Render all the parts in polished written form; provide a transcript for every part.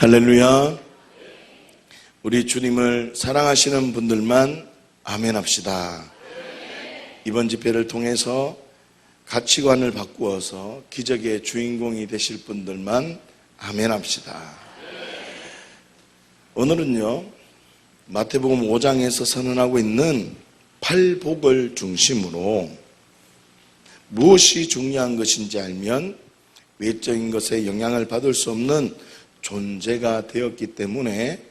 할렐루야. 우리 주님을 사랑하시는 분들만 아멘 합시다. 이번 집회를 통해서 가치관을 바꾸어서 기적의 주인공이 되실 분들만 아멘 합시다. 오늘은요, 마태복음 5장에서 선언하고 있는 팔복을 중심으로 무엇이 중요한 것인지 알면 외적인 것에 영향을 받을 수 없는 존재가 되었기 때문에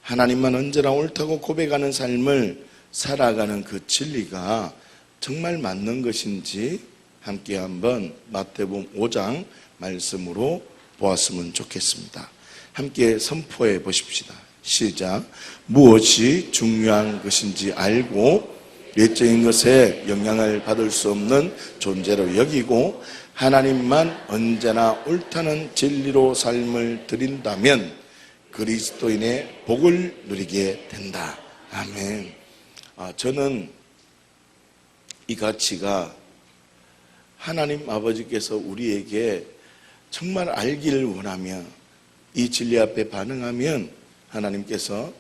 하나님만 언제나 옳다고 고백하는 삶을 살아가는 그 진리가 정말 맞는 것인지 함께 한번 마태복음 5장 말씀으로 보았으면 좋겠습니다. 함께 선포해 보십시다. 시작. 무엇이 중요한 것인지 알고 외적인 것에 영향을 받을 수 없는 존재로 여기고 하나님만 언제나 옳다는 진리로 삶을 드린다면 그리스도인의 복을 누리게 된다. 아멘. 저는 이 가치가 하나님 아버지께서 우리에게 정말 알기를 원하며 이 진리 앞에 반응하면 하나님께서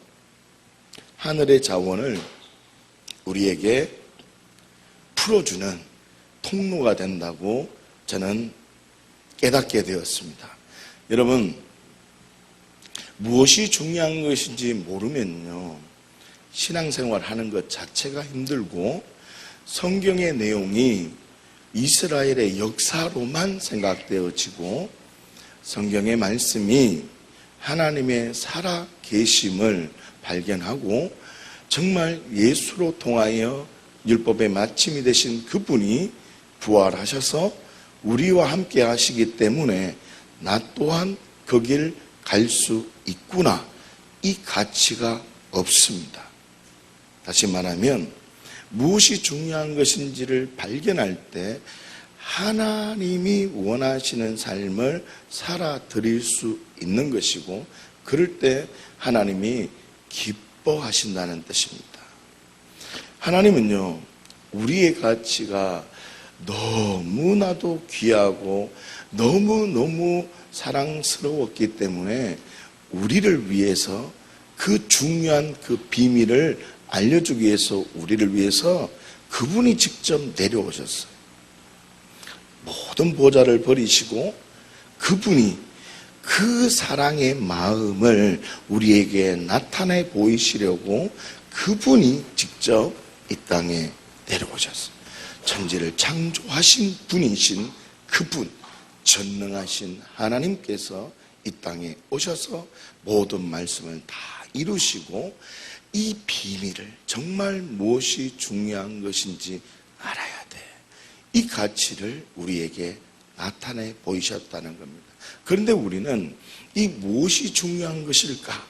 하늘의 자원을 우리에게 풀어주는 통로가 된다고 저는 깨닫게 되었습니다. 여러분, 무엇이 중요한 것인지 모르면요, 신앙생활 하는 것 자체가 힘들고 성경의 내용이 이스라엘의 역사로만 생각되어지고 성경의 말씀이 하나님의 살아 계심을 발견하고 정말 예수로 통하여 율법의 마침이 되신 그분이 부활하셔서 우리와 함께 하시기 때문에 나 또한 그 길 갈 수 있구나, 이 가치가 없습니다. 다시 말하면 무엇이 중요한 것인지를 발견할 때 하나님이 원하시는 삶을 살아드릴 수 있는 것이고 그럴 때 하나님이 기뻐하신다는 뜻입니다. 하나님은요, 우리의 가치가 너무나도 귀하고 너무너무 사랑스러웠기 때문에 우리를 위해서 그 중요한 그 비밀을 알려주기 위해서 우리를 위해서 그분이 직접 내려오셨어요. 모든 보좌를 버리시고 그분이 그 사랑의 마음을 우리에게 나타내 보이시려고 그분이 직접 이 땅에 내려오셨어요. 천지를 창조하신 분이신 그분, 전능하신 하나님께서 이 땅에 오셔서 모든 말씀을 다 이루시고 이 비밀을 정말 무엇이 중요한 것인지 알아야 돼. 이 가치를 우리에게 나타내 보이셨다는 겁니다. 그런데 우리는 이 무엇이 중요한 것일까?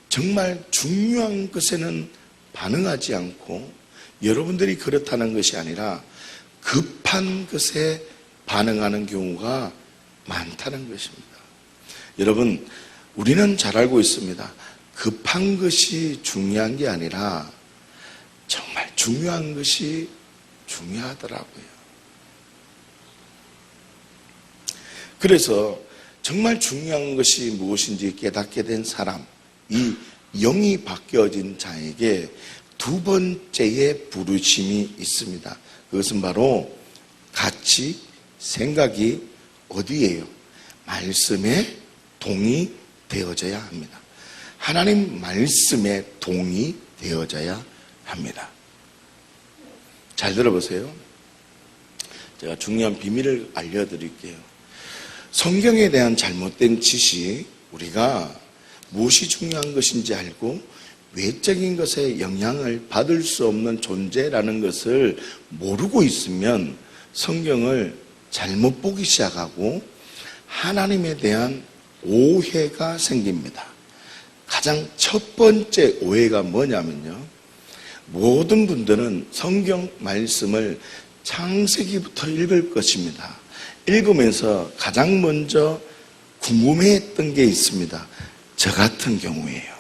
정말 중요한 것에는 반응하지 않고 여러분들이 그렇다는 것이 아니라 급한 것에 반응하는 경우가 많다는 것입니다. 여러분, 우리는 잘 알고 있습니다. 급한 것이 중요한 게 아니라 정말 중요한 것이 중요하더라고요. 그래서 정말 중요한 것이 무엇인지 깨닫게 된 사람, 이 영이 바뀌어진 자에게 두 번째의 부르심이 있습니다. 그것은 바로 가치, 생각이 어디예요? 말씀에 동이 되어져야 합니다. 하나님 말씀에 동이 되어져야 합니다. 잘 들어보세요. 제가 중요한 비밀을 알려드릴게요. 성경에 대한 잘못된 지식, 우리가 무엇이 중요한 것인지 알고 외적인 것에 영향을 받을 수 없는 존재라는 것을 모르고 있으면 성경을 잘못 보기 시작하고 하나님에 대한 오해가 생깁니다. 가장 첫 번째 오해가 뭐냐면요, 모든 분들은 성경 말씀을 창세기부터 읽을 것입니다. 읽으면서 가장 먼저 궁금해했던 게 있습니다. 저 같은 경우에요.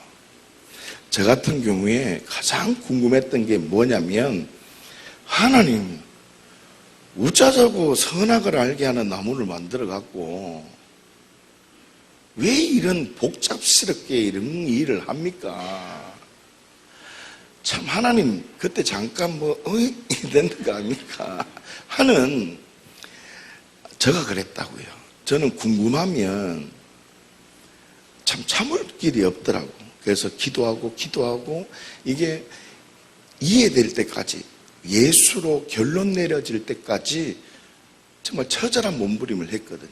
저 같은 경우에 가장 궁금했던 게 뭐냐면, 하나님, 어쩌자고 선악을 알게 하는 나무를 만들어 갖고 왜 이런 복잡스럽게 이런 일을 합니까? 참 하나님 그때 잠깐 된다 거 아닙니까? 하는 제가 그랬다고요. 저는 궁금하면 참 참을 길이 없더라고. 그래서 기도하고 이게 이해될 때까지, 예수로 결론 내려질 때까지 정말 처절한 몸부림을 했거든요.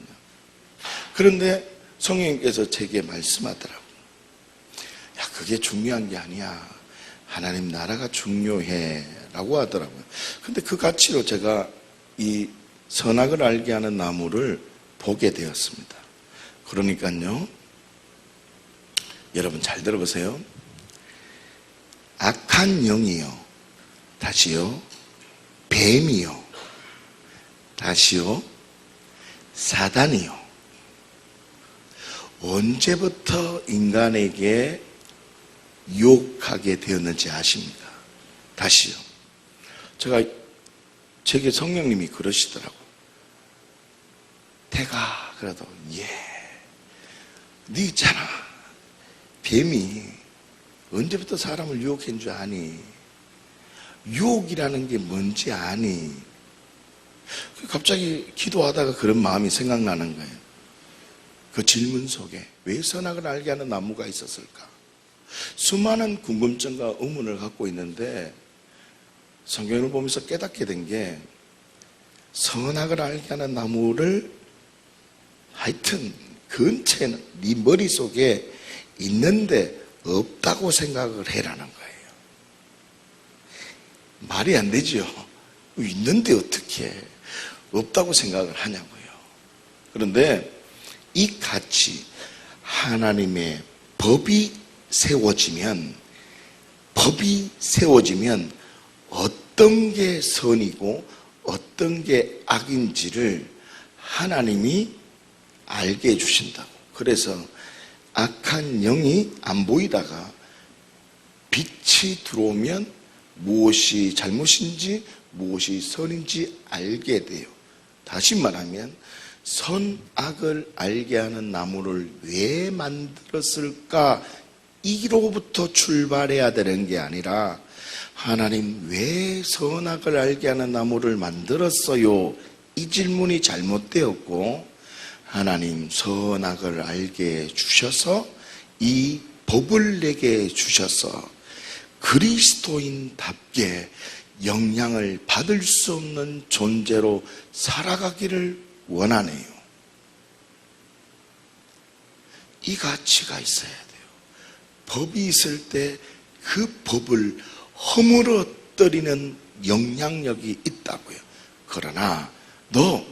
그런데 성령님께서 제게 말씀하더라고. 야, 그게 중요한 게 아니야. 하나님 나라가 중요해 라고 하더라고요. 근데 그 가치로 제가 이 선악을 알게 하는 나무를 보게 되었습니다. 그러니까요, 여러분 잘 들어보세요. 악한 영이요, 다시요, 뱀이요, 다시요, 사단이요, 언제부터 인간에게 유혹하게 되었는지 아십니까? 다시요. 제게 성령님이 그러시더라고. 태가 그래도 네 있잖아. 뱀이 언제부터 사람을 유혹한 줄 아니? 유혹이라는 게 뭔지 아니? 갑자기 기도하다가 그런 마음이 생각나는 거예요. 그 질문 속에 왜 선악을 알게 하는 나무가 있었을까? 수많은 궁금증과 의문을 갖고 있는데 성경을 보면서 깨닫게 된 게, 선악을 알게 하는 나무를 하여튼 근처에는 네 머릿속에 있는데 없다고 생각을 해라는 거예요. 말이 안 되죠. 있는데 어떻게 없다고 생각을 하냐고요. 그런데 이 가치, 하나님의 법이 세워지면 어떤 게 선이고 어떤 게 악인지를 하나님이 알게 해주신다고. 그래서 악한 영이 안 보이다가 빛이 들어오면 무엇이 잘못인지 무엇이 선인지 알게 돼요. 다시 말하면 선악을 알게 하는 나무를 왜 만들었을까? 이로부터 출발해야 되는 게 아니라, 하나님 왜 선악을 알게 하는 나무를 만들었어요? 이 질문이 잘못되었고, 하나님 선악을 알게 주셔서 이 법을 내게 주셔서 그리스도인답게 영향을 받을 수 없는 존재로 살아가기를 원하네요. 이 가치가 있어야 돼요. 법이 있을 때 그 법을 허물어뜨리는 영향력이 있다고요. 그러나 너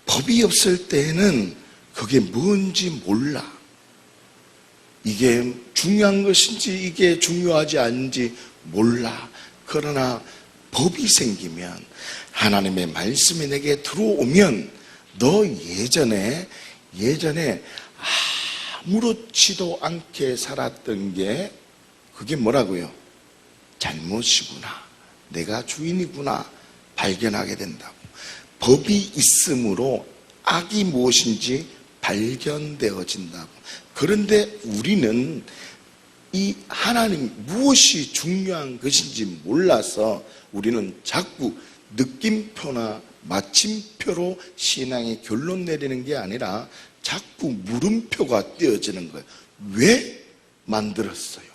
법이 없을 때에는 그게 뭔지 몰라. 이게 중요한 것인지 이게 중요하지 않은지 몰라. 그러나 법이 생기면, 하나님의 말씀이 내게 들어오면, 너 예전에 아무렇지도 않게 살았던 게 그게 뭐라고요? 잘못이구나, 내가 주인이구나 발견하게 된다고. 법이 있으므로 악이 무엇인지 발견되어진다고. 그런데 우리는 이 하나님 무엇이 중요한 것인지 몰라서 우리는 자꾸 느낌표나 마침표로 신앙의 결론 내리는 게 아니라 자꾸 물음표가 띄어지는 거예요. 왜 만들었어요?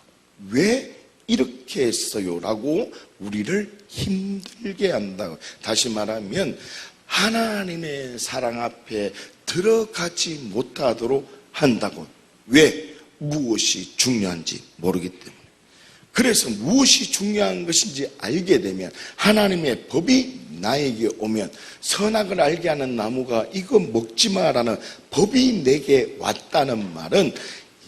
왜 이렇게 했어요? 라고 우리를 힘들게 한다고. 다시 말하면 하나님의 사랑 앞에 들어가지 못하도록 한다고. 왜? 무엇이 중요한지 모르기 때문에. 그래서 무엇이 중요한 것인지 알게 되면, 하나님의 법이 나에게 오면, 선악을 알게 하는 나무가 이거 먹지 마라는 법이 내게 왔다는 말은,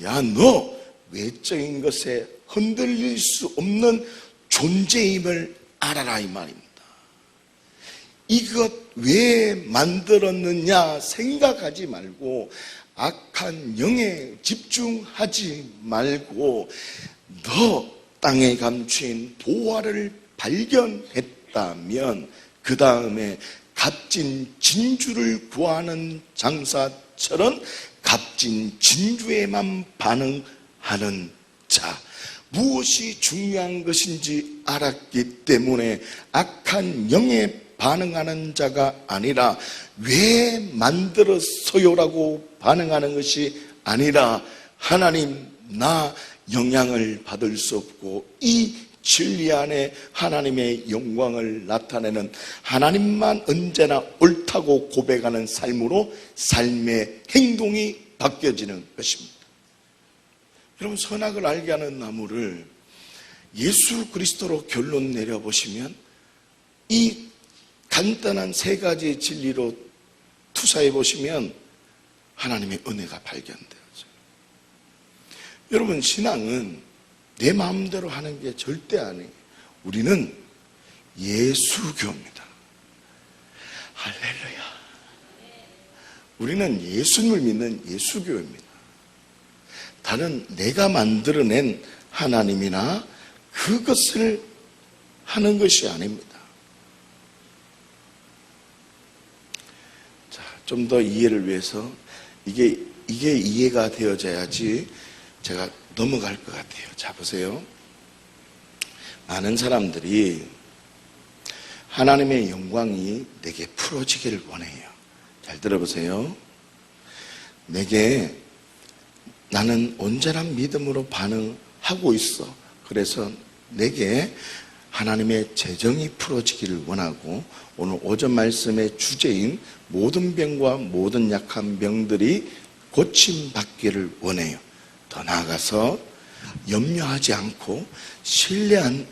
야, 너 외적인 것에 흔들릴 수 없는 존재임을 알아라, 이 말입니다. 이것 왜 만들었느냐 생각하지 말고, 악한 영에 집중하지 말고, 너 땅에 감추인 보화를 발견했다면 그 다음에 값진 진주를 구하는 장사처럼 값진 진주에만 반응하는 자, 무엇이 중요한 것인지 알았기 때문에 악한 영에 반응하는 자가 아니라 왜 만들었어요라고 반응하는 것이 아니라 하나님, 나 영향을 받을 수 없고 이 진리 안에 하나님의 영광을 나타내는, 하나님만 언제나 옳다고 고백하는 삶으로 삶의 행동이 바뀌어지는 것입니다. 여러분, 선악을 알게 하는 나무를 예수 그리스도로 결론 내려보시면 이 간단한 세 가지 진리로 투사해 보시면 하나님의 은혜가 발견되어져요. 여러분, 신앙은 내 마음대로 하는 게 절대 아니에요. 우리는 예수교입니다. 할렐루야. 우리는 예수님을 믿는 예수교입니다. 다른 내가 만들어낸 하나님이나 그것을 하는 것이 아닙니다. 자, 좀 더 이해를 위해서 이게 이해가 되어져야지 제가 넘어갈 것 같아요. 자, 보세요. 많은 사람들이 하나님의 영광이 내게 풀어지기를 원해요. 잘 들어보세요. 나는 온전한 믿음으로 반응하고 있어. 그래서 내게 하나님의 재정이 풀어지기를 원하고, 오늘 오전 말씀의 주제인 모든 병과 모든 약한 병들이 고침받기를 원해요. 더 나아가서 염려하지 않고 신뢰하는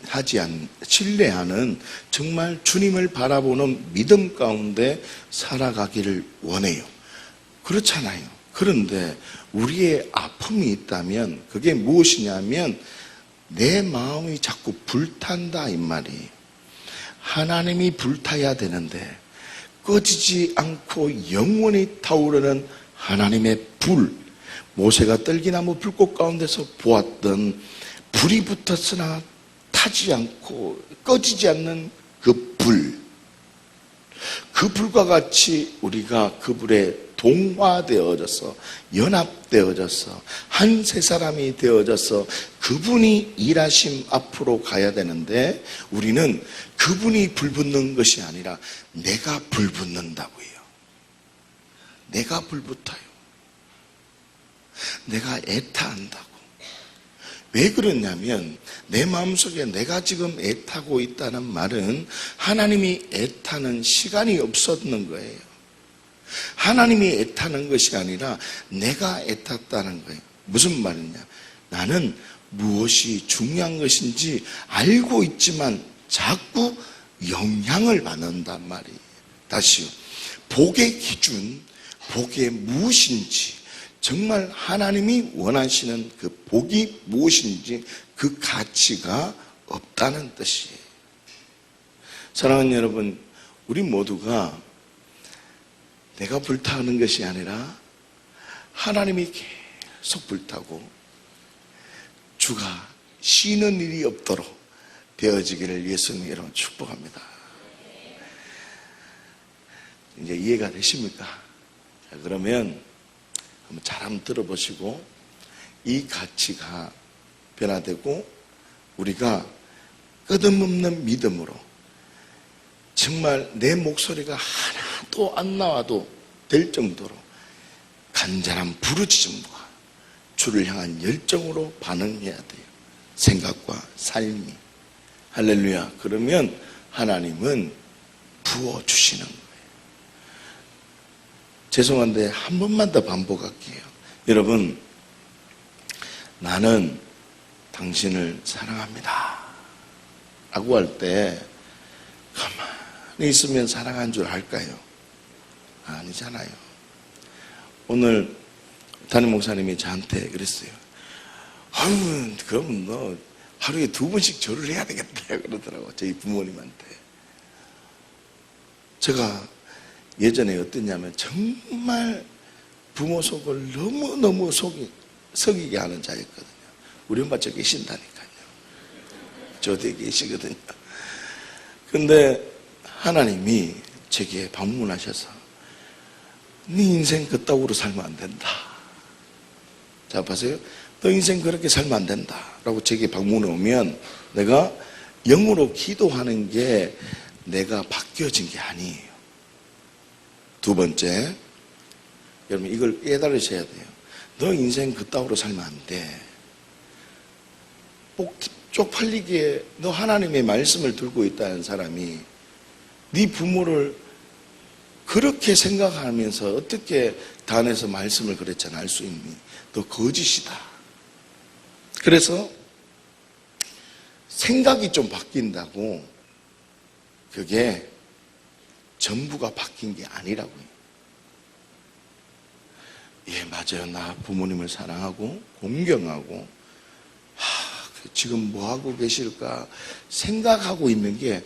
정말 주님을 바라보는 믿음 가운데 살아가기를 원해요. 그렇잖아요. 그런데 우리의 아픔이 있다면 그게 무엇이냐면 내 마음이 자꾸 불탄다 이 말이에요. 하나님이 불타야 되는데 꺼지지 않고 영원히 타오르는 하나님의 불, 모세가 떨기나무 불꽃 가운데서 보았던 불이 붙었으나 타지 않고 꺼지지 않는 그 불, 그 불과 같이 우리가 그 불에 동화되어져서 연합되어져서 한 세 사람이 되어져서 그분이 일하심 앞으로 가야 되는데, 우리는 그분이 불붙는 것이 아니라 내가 불붙는다고요. 내가 불붙어요. 내가 애타한다고. 왜 그러냐면 내 마음속에 내가 지금 애타고 있다는 말은 하나님이 애타는 시간이 없었는 거예요. 하나님이 애타는 것이 아니라 내가 애탔다는 거예요. 무슨 말이냐? 나는 무엇이 중요한 것인지 알고 있지만 자꾸 영향을 받는단 말이에요. 다시요. 복의 기준, 복의 무엇인지, 정말 하나님이 원하시는 그 복이 무엇인지 그 가치가 없다는 뜻이에요. 사랑하는 여러분, 우리 모두가 내가 불타는 것이 아니라 하나님이 계속 불타고 주가 쉬는 일이 없도록 되어지기를 예수님 여러분 축복합니다. 이제 이해가 되십니까? 자, 그러면 잘 한번 들어보시고 이 가치가 변화되고 우리가 끄덕없는 믿음으로 정말 내 목소리가 하나도 안 나와도 될 정도로 간절한 부르짖음과 주를 향한 열정으로 반응해야 돼요. 생각과 삶이. 할렐루야. 그러면 하나님은 부어주시는 거예요. 죄송한데 한 번만 더 반복할게요. 여러분, 나는 당신을 사랑합니다 라고 할 때 가만히 있으면 사랑한 줄 알까요? 아니잖아요. 오늘 담임 목사님이 저한테 그랬어요. 아유, 그럼 너 하루에 2번씩 절을 해야 되겠다 그러더라고. 저희 부모님한테. 제가 예전에 어땠냐면 정말 부모 속을 너무너무 속이게 하는 자였거든요. 우리 엄마 저 계신다니까요. 저 뒤에 계시거든요. 근데 하나님이 제게 방문하셔서 네 인생 그따구로 살면 안 된다. 자, 보세요. 너 인생 그렇게 살면 안 된다 라고 제게 방문해 오면 내가 영으로 기도하는 게 내가 바뀌어진 게 아니에요. 두 번째, 여러분 이걸 깨달으셔야 돼요. 너 인생 그따위로 살면 안 돼. 쪽팔리게 너 하나님의 말씀을 들고 있다는 사람이 네 부모를 그렇게 생각하면서 어떻게 단에서 말씀을 그랬잖아 할 수 있니? 너 거짓이다. 그래서 생각이 좀 바뀐다고 그게 전부가 바뀐 게 아니라고요. 예, 맞아요. 나 부모님을 사랑하고 공경하고 지금 뭐 하고 계실까 생각하고 있는 게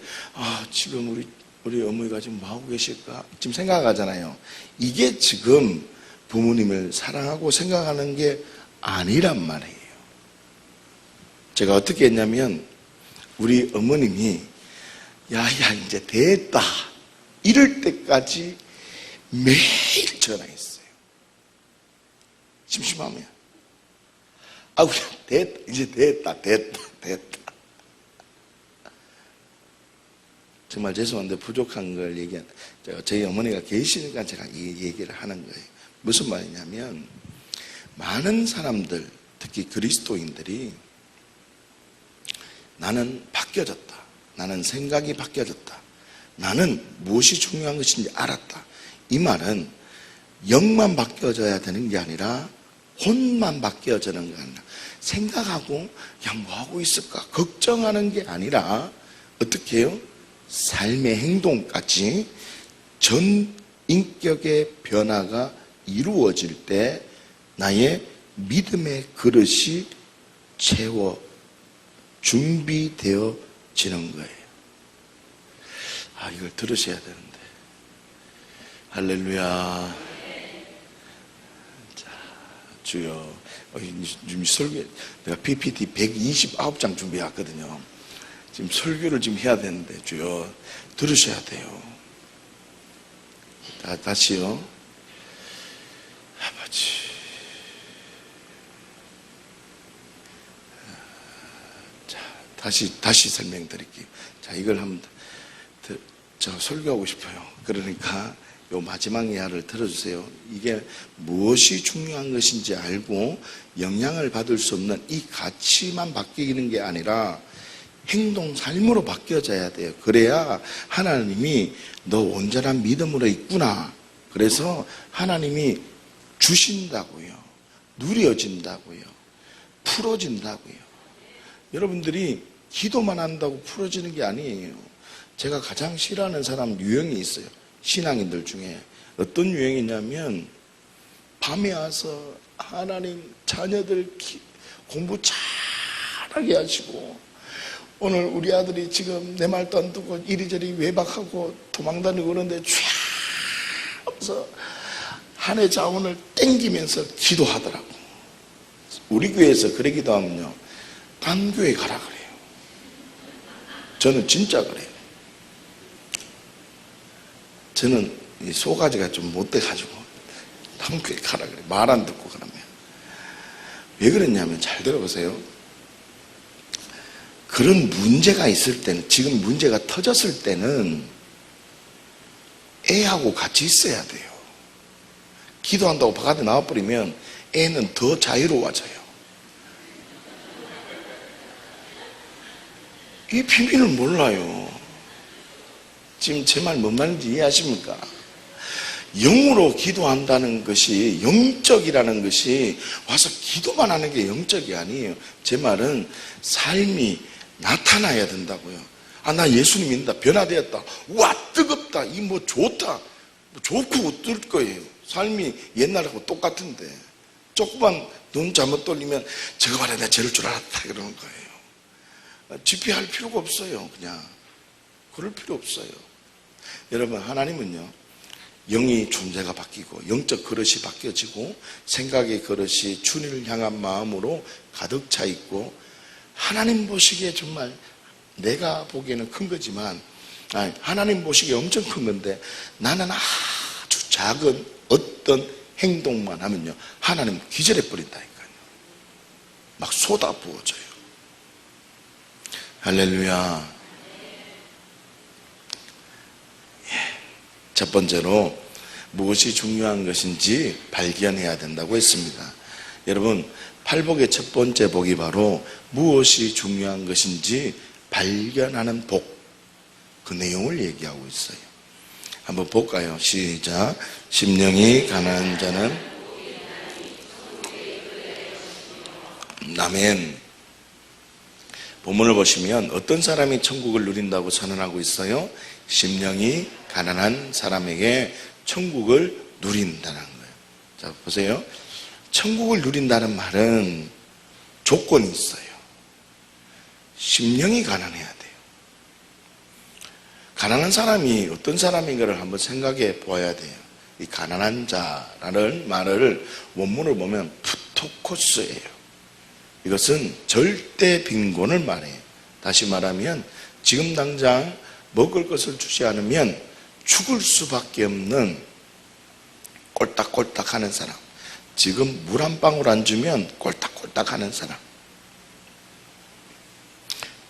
지금 우리 어머니가 지금 뭐 하고 계실까 지금 생각하잖아요. 이게 지금 부모님을 사랑하고 생각하는 게 아니란 말이에요. 제가 어떻게 했냐면 우리 어머님이 야야 이제 됐다 이럴 때까지 매일 전화했어요. 심심하면 우리 됐다 이제 됐다 정말 죄송한데 부족한 걸 얘기한 저희 어머니가 계시니까 제가 이 얘기를 하는 거예요. 무슨 말이냐면 많은 사람들 특히 그리스도인들이 나는 바뀌어졌다. 나는 생각이 바뀌어졌다. 나는 무엇이 중요한 것인지 알았다. 이 말은 영만 바뀌어져야 되는 게 아니라 혼만 바뀌어지는 게 아니라 생각하고 뭐 하고 있을까 걱정하는 게 아니라 어떻게 해요? 삶의 행동까지 전 인격의 변화가 이루어질 때 나의 믿음의 그릇이 채워 준비되어지는 거예요. 이걸 들으셔야 되는데. 할렐루야. 자, 주여. 지금 설교, 내가 PPT 129장 준비해왔거든요. 지금 설교를 지금 해야 되는데, 주여. 들으셔야 돼요. 다시요. 아버지. 자, 다시 설명드릴게요. 자, 이걸 한번, 저 설교하고 싶어요. 그러니까, 요 마지막 이하를 들어주세요. 이게 무엇이 중요한 것인지 알고 영향을 받을 수 없는 이 가치만 바뀌는 게 아니라 행동, 삶으로 바뀌어져야 돼요. 그래야 하나님이 너 온전한 믿음으로 있구나. 그래서 하나님이 주신다고요. 누려진다고요. 풀어진다고요. 여러분들이 기도만 한다고 풀어지는 게 아니에요. 제가 가장 싫어하는 사람 유형이 있어요. 신앙인들 중에 어떤 유형이냐면 밤에 와서 하나님 자녀들 공부 잘하게 하시고 오늘 우리 아들이 지금 내 말도 안 듣고 이리저리 외박하고 도망다니고 그러는데 쫙 하면서 한 해 자원을 땡기면서 기도하더라고. 우리 교회에서 그래 기도하면요 딴 교회 가라 그래요. 저는 진짜 그래요. 저는 이 소가지가 좀 못돼가지고 다른 교회 가라 그래. 말 안 듣고 그러면. 왜 그랬냐면 잘 들어보세요. 그런 문제가 있을 때는, 지금 문제가 터졌을 때는 애하고 같이 있어야 돼요. 기도한다고 바깥에 나와버리면 애는 더 자유로워져요. 이 비밀을 몰라요. 지금 제 말 뭔 말인지 이해하십니까? 영으로 기도한다는 것이, 영적이라는 것이 와서 기도만 하는 게 영적이 아니에요. 제 말은 삶이 나타나야 된다고요. 나 예수님 믿는다. 변화되었다. 와, 뜨겁다. 이 뭐 좋다. 뭐 좋고 어떨 거예요. 삶이 옛날하고 똑같은데. 조금만 눈 잘못 돌리면 저거 봐라, 내가 저럴 줄 알았다. 그러는 거예요. 집회할 필요가 없어요. 그냥. 그럴 필요 없어요. 여러분, 하나님은요, 영이 존재가 바뀌고 영적 그릇이 바뀌어지고 생각의 그릇이 주님을 향한 마음으로 가득 차 있고, 하나님 보시기에 정말 내가 보기에는 큰 거지만 하나님 보시기에 엄청 큰 건데, 나는 아주 작은 어떤 행동만 하면요 하나님 기절해 버린다니까요. 막 쏟아 부어져요. 할렐루야. 첫 번째로 무엇이 중요한 것인지 발견해야 된다고 했습니다. 여러분, 팔복의 첫 번째 복이 바로 무엇이 중요한 것인지 발견하는 복, 그 내용을 얘기하고 있어요. 한번 볼까요? 시작. 심령이 가난한 자는 아멘. 본문을 보시면 어떤 사람이 천국을 누린다고 선언하고 있어요? 심령이 가난한 사람에게 천국을 누린다는 거예요. 자, 보세요. 천국을 누린다는 말은 조건이 있어요. 심령이 가난해야 돼요. 가난한 사람이 어떤 사람인가를 한번 생각해 보아야 돼요. 이 가난한 자라는 말을 원문을 보면 푸토코스예요. 이것은 절대 빈곤을 말해요. 다시 말하면 지금 당장 먹을 것을 주지 않으면 죽을 수밖에 없는 꼴딱꼴딱 하는 사람. 지금 물 한 방울 안 주면 꼴딱꼴딱 하는 사람.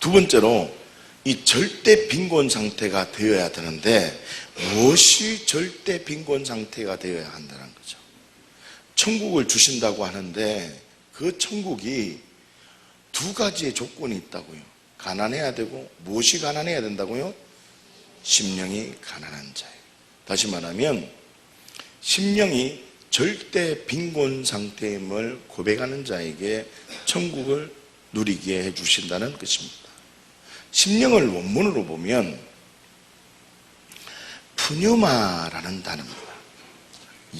두 번째로 이 절대 빈곤 상태가 되어야 되는데 무엇이 절대 빈곤 상태가 되어야 한다는 거죠. 천국을 주신다고 하는데 그 천국이 두 가지의 조건이 있다고요. 가난해야 되고 무엇이 가난해야 된다고요? 심령이 가난한 자예요. 다시 말하면 심령이 절대 빈곤 상태임을 고백하는 자에게 천국을 누리게 해주신다는 것입니다. 심령을 원문으로 보면 푸뉴마라는 단어입니다.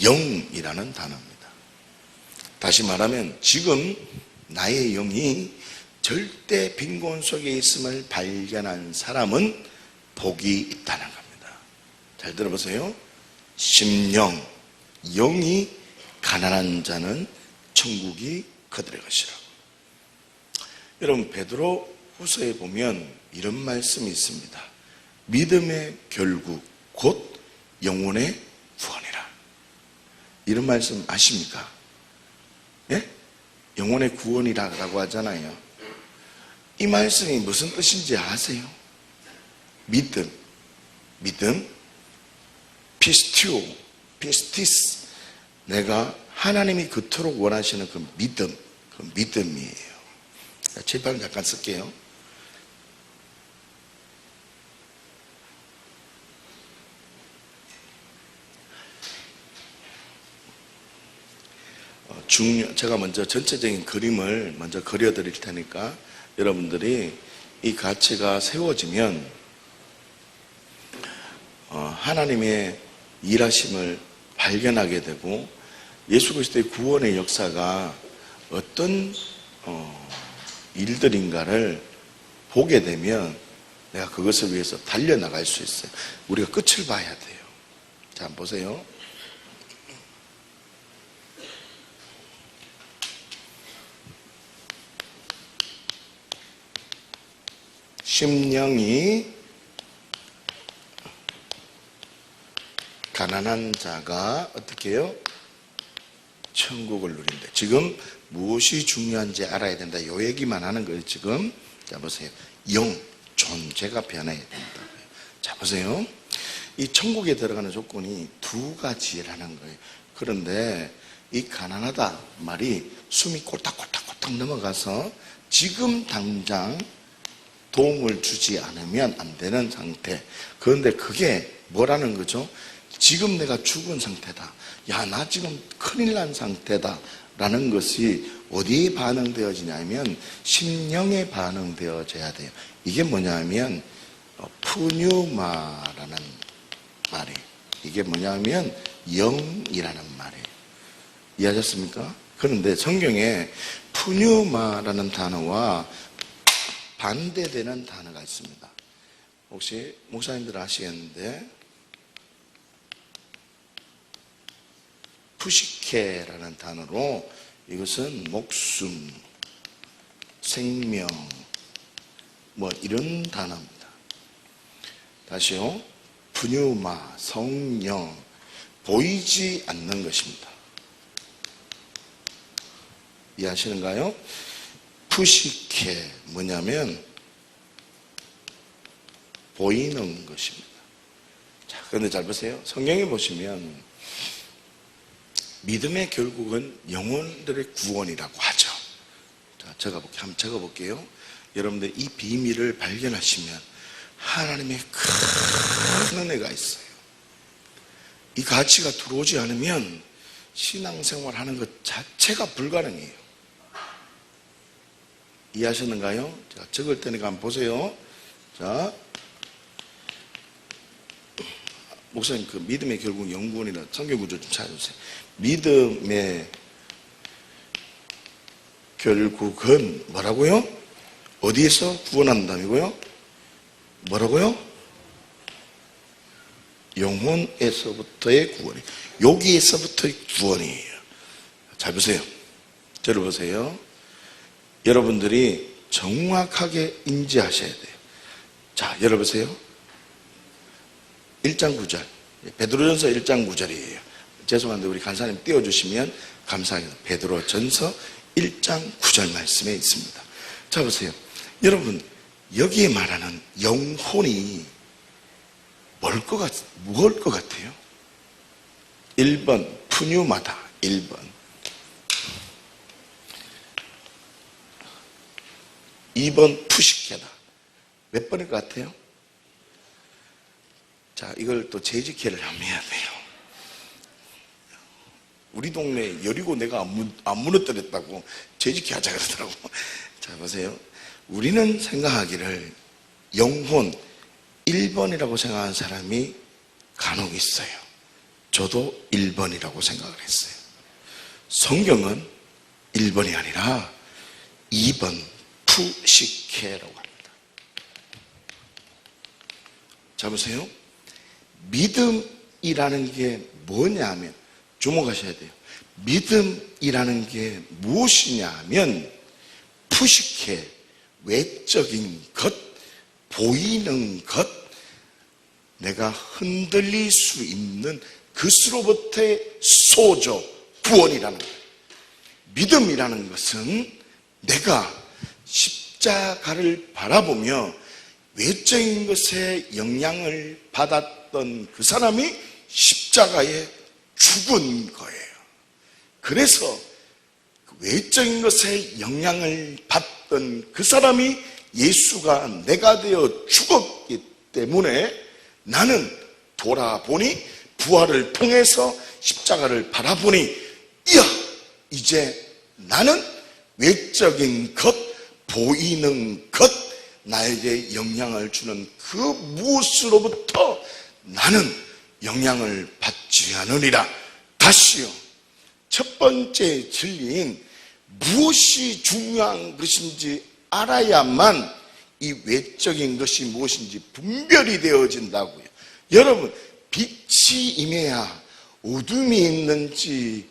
영이라는 단어입니다. 다시 말하면 지금 나의 영이 절대 빈곤 속에 있음을 발견한 사람은 복이 있다는 겁니다. 잘 들어보세요. 심령, 영이 가난한 자는 천국이 그들의 것이라고. 여러분, 베드로 후서에 보면 이런 말씀이 있습니다. 믿음의 결국 곧 영혼의 구원이라. 이런 말씀 아십니까? 예? 영혼의 구원이라고 하잖아요. 이 말씀이 무슨 뜻인지 아세요? 믿음, 피스티스, 내가 하나님이 그토록 원하시는 그 믿음이에요. 칠판 잠깐 쓸게요. 제가 먼저 전체적인 그림을 먼저 그려드릴 테니까 여러분들이 이 가치가 세워지면 하나님의 일하심을 발견하게 되고 예수 그리스도의 구원의 역사가 어떤 일들인가를 보게 되면 내가 그것을 위해서 달려나갈 수 있어요. 우리가 끝을 봐야 돼요. 자, 한번 보세요. 심령이 가난한 자가 어떻게 해요? 천국을 누린다. 지금 무엇이 중요한지 알아야 된다. 요 얘기만 하는 거예요, 지금. 자, 보세요. 영, 존재가 변해야 된다. 자, 보세요. 이 천국에 들어가는 조건이 두 가지라는 거예요. 그런데 이 가난하다 말이 숨이 꼴딱꼴딱꼴딱 넘어가서 지금 당장 도움을 주지 않으면 안 되는 상태. 그런데 그게 뭐라는 거죠? 지금 내가 죽은 상태다. 야, 나 지금 큰일 난 상태다. 라는 것이 어디에 반응되어지냐면 심령에 반응되어져야 돼요. 이게 뭐냐면 푸뉴마라는 말이, 이게 뭐냐면 영이라는 말이에요. 이해하셨습니까? 그런데 성경에 푸뉴마라는 단어와 반대되는 단어가 있습니다. 혹시 목사님들 아시겠는데 푸시케라는 단어로 이것은 목숨, 생명, 뭐 이런 단어입니다. 다시요. 푸뉴마, 성령, 보이지 않는 것입니다. 이해하시는가요? 푸시케 뭐냐면 보이는 것입니다. 자, 그런데 잘 보세요. 성경에 보시면 믿음의 결국은 영혼들의 구원이라고 하죠. 자, 한번 적어볼게요. 여러분들 이 비밀을 발견하시면 하나님의 큰 은혜가 있어요. 이 가치가 들어오지 않으면 신앙생활 하는 것 자체가 불가능해요. 이해하셨는가요? 자, 적을 테니까 한번 보세요. 자, 목사님 그 믿음의 결국 연구원이라 성경 구조 좀 찾아주세요. 믿음의 결국은 뭐라고요? 어디에서 구원한다고요? 뭐라고요? 영혼에서부터의 구원이, 여기에서부터의 구원이에요. 잘 보세요. 저를 보세요. 여러분들이 정확하게 인지하셔야 돼요. 자, 열어보세요. 1장 9절. 베드로전서 1장 9절이에요. 죄송한데 우리 간사님 띄워주시면 감사하겠습니다. 베드로전서 1장 9절 말씀에 있습니다. 자, 보세요. 여러분, 여기에 말하는 영혼이 무엇일 것 같아요? 1번 푸뉴마다 1번, 2번 푸시케다. 몇 번일 것 같아요? 자, 이걸 또 재직회를 하면 해야 돼요. 우리 동네 여리고 내가 안 무너뜨렸다고 재직회 하자 그러더라고. 자, 보세요. 우리는 생각하기를 영혼 1번이라고 생각하는 사람이 간혹 있어요. 저도 1번이라고 생각을 했어요. 성경은 1번이 아니라 2번 푸시케라고 합니다. 자, 보세요. 믿음이라는 게 뭐냐 하면, 주목하셔야 돼요. 믿음이라는 게 무엇이냐 하면 푸시케, 외적인 것, 보이는 것, 내가 흔들릴 수 있는 그것으로부터의 소조, 구원이라는 거예요. 믿음이라는 것은 내가 십자가를 바라보며 외적인 것에 영향을 받았던 그 사람이 십자가에 죽은 거예요. 그래서 외적인 것에 영향을 받던 그 사람이 예수가 내가 되어 죽었기 때문에 나는 돌아보니, 부활을 통해서 십자가를 바라보니, 이야, 이제 나는 외적인 것, 보이는 것, 나에게 영향을 주는 그 무엇으로부터 나는 영향을 받지 않으리라. 다시요, 첫 번째 진리인 무엇이 중요한 것인지 알아야만 이 외적인 것이 무엇인지 분별이 되어진다고요. 여러분, 빛이 임해야 어둠이 있는지,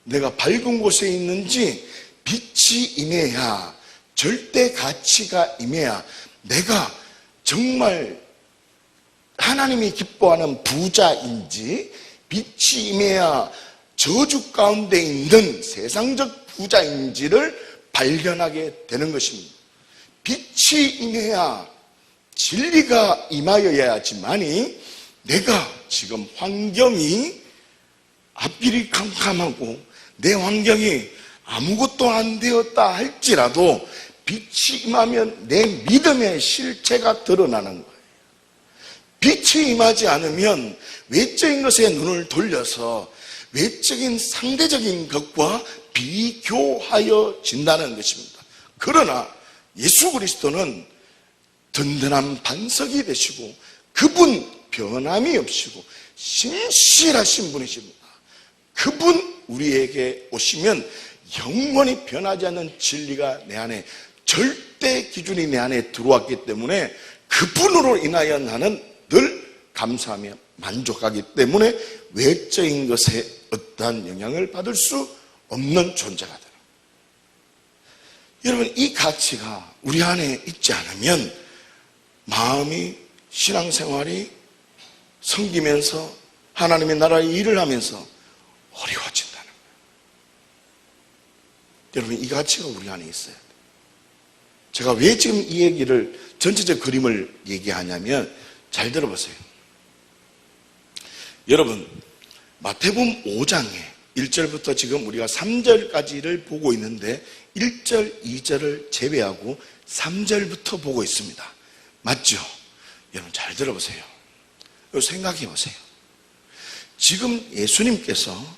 내가 밝은 곳에 있는지, 빛이 임해야 절대 가치가 임해야 내가 정말 하나님이 기뻐하는 부자인지, 빛이 임해야 저주 가운데 있는 세상적 부자인지를 발견하게 되는 것입니다. 빛이 임해야 진리가 임하여야지만이 내가 지금 환경이 앞길이 캄캄하고 내 환경이 아무것도 안 되었다 할지라도 빛이 임하면 내 믿음의 실체가 드러나는 거예요. 빛이 임하지 않으면 외적인 것에 눈을 돌려서 외적인 상대적인 것과 비교하여진다는 것입니다. 그러나 예수 그리스도는 든든한 반석이 되시고 그분 변함이 없이고 신실하신 분이십니다. 그분 우리에게 오시면 영원히 변하지 않는 진리가 내 안에, 절대 기준이 내 안에 들어왔기 때문에 그분으로 인하여 나는 늘 감사하며 만족하기 때문에 외적인 것에 어떠한 영향을 받을 수 없는 존재가 되는 거예요. 여러분, 이 가치가 우리 안에 있지 않으면 마음이, 신앙생활이 섬기면서 하나님의 나라의 일을 하면서 어려워진다는 거예요. 여러분, 이 가치가 우리 안에 있어야 돼요. 제가 왜 지금 이 얘기를, 전체적 그림을 얘기하냐면, 잘 들어보세요. 여러분, 마태복음 5장에 1절부터 지금 우리가 3절까지를 보고 있는데 1절, 2절을 제외하고 3절부터 보고 있습니다. 맞죠? 여러분 잘 들어보세요. 생각해 보세요. 지금 예수님께서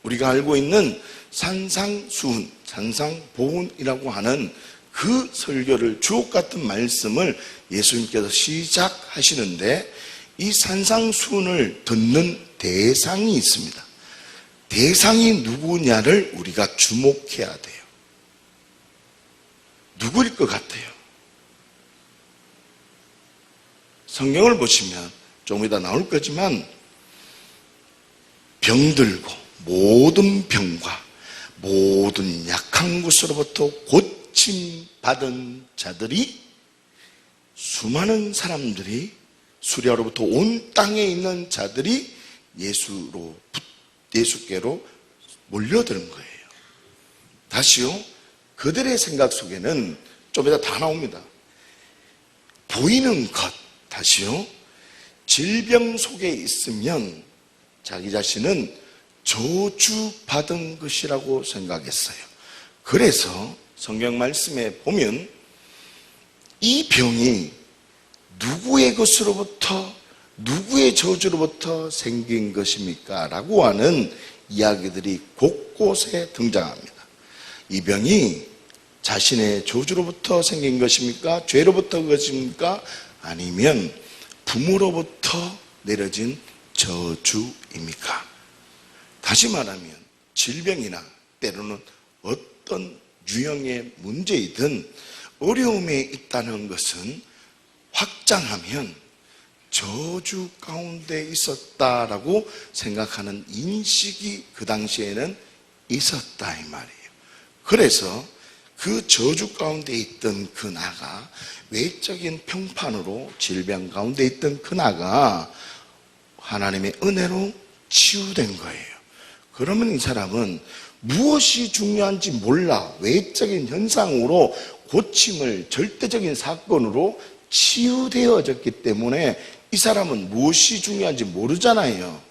우리가 알고 있는 산상수훈, 산상보훈이라고 하는 그 설교를, 주옥같은 말씀을 예수님께서 시작하시는데, 이 산상수훈을 듣는 대상이 있습니다. 대상이 누구냐를 우리가 주목해야 돼요. 누구일 것 같아요? 성경을 보시면 조금 이따 나올 거지만, 병들고 모든 병과 모든 약한 것으로부터 고침받은 자들이, 수많은 사람들이, 수리아로부터 온 땅에 있는 자들이 예수께로 몰려드는 거예요. 다시요, 그들의 생각 속에는 좀 이따 다 나옵니다. 보이는 것, 다시요, 질병 속에 있으면 자기 자신은 저주받은 것이라고 생각했어요. 그래서 성경 말씀에 보면 이 병이 누구의 것으로부터, 누구의 저주로부터 생긴 것입니까? 라고 하는 이야기들이 곳곳에 등장합니다. 이 병이 자신의 저주로부터 생긴 것입니까? 죄로부터 것입니까? 아니면 부모로부터 내려진 저주입니까? 다시 말하면 질병이나 때로는 어떤 유형의 문제이든 어려움에 있다는 것은 확장하면 저주 가운데 있었다라고 생각하는 인식이 그 당시에는 있었다 이 말이에요. 그래서 그 저주 가운데 있던 그 나가, 외적인 평판으로 질병 가운데 있던 그 나가 하나님의 은혜로 치유된 거예요. 그러면 이 사람은 무엇이 중요한지 몰라 외적인 현상으로 고침을, 절대적인 사건으로 치유되어졌기 때문에 이 사람은 무엇이 중요한지 모르잖아요.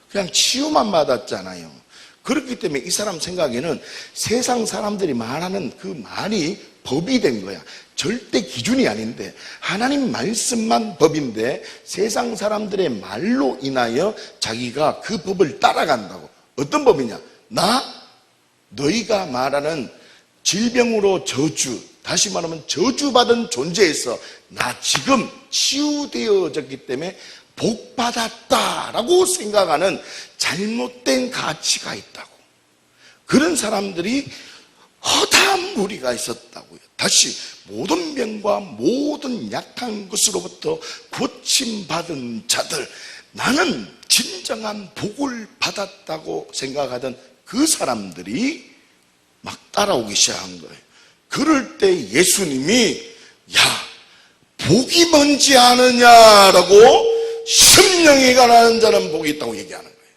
그냥 치유만 받았잖아요. 그렇기 때문에 이 사람 생각에는 세상 사람들이 말하는 그 말이 법이 된 거야. 절대 기준이 아닌데, 하나님 말씀만 법인데 세상 사람들의 말로 인하여 자기가 그 법을 따라간다고. 어떤 법이냐? 너희가 말하는 질병으로 저주, 다시 말하면 저주받은 존재에서 나 지금 치유되어졌기 때문에 복받았다라고 생각하는 잘못된 가치가 있다고. 그런 사람들이 허다한 무리가 있었다고요. 다시 모든 병과 모든 약한 것으로부터 고침받은 자들, 나는 진정한 복을 받았다고 생각하던 그 사람들이 막 따라오기 시작한 거예요. 그럴 때 예수님이 복이 뭔지 아느냐라고, 심령이 가난한 자는 복이 있다고 얘기하는 거예요.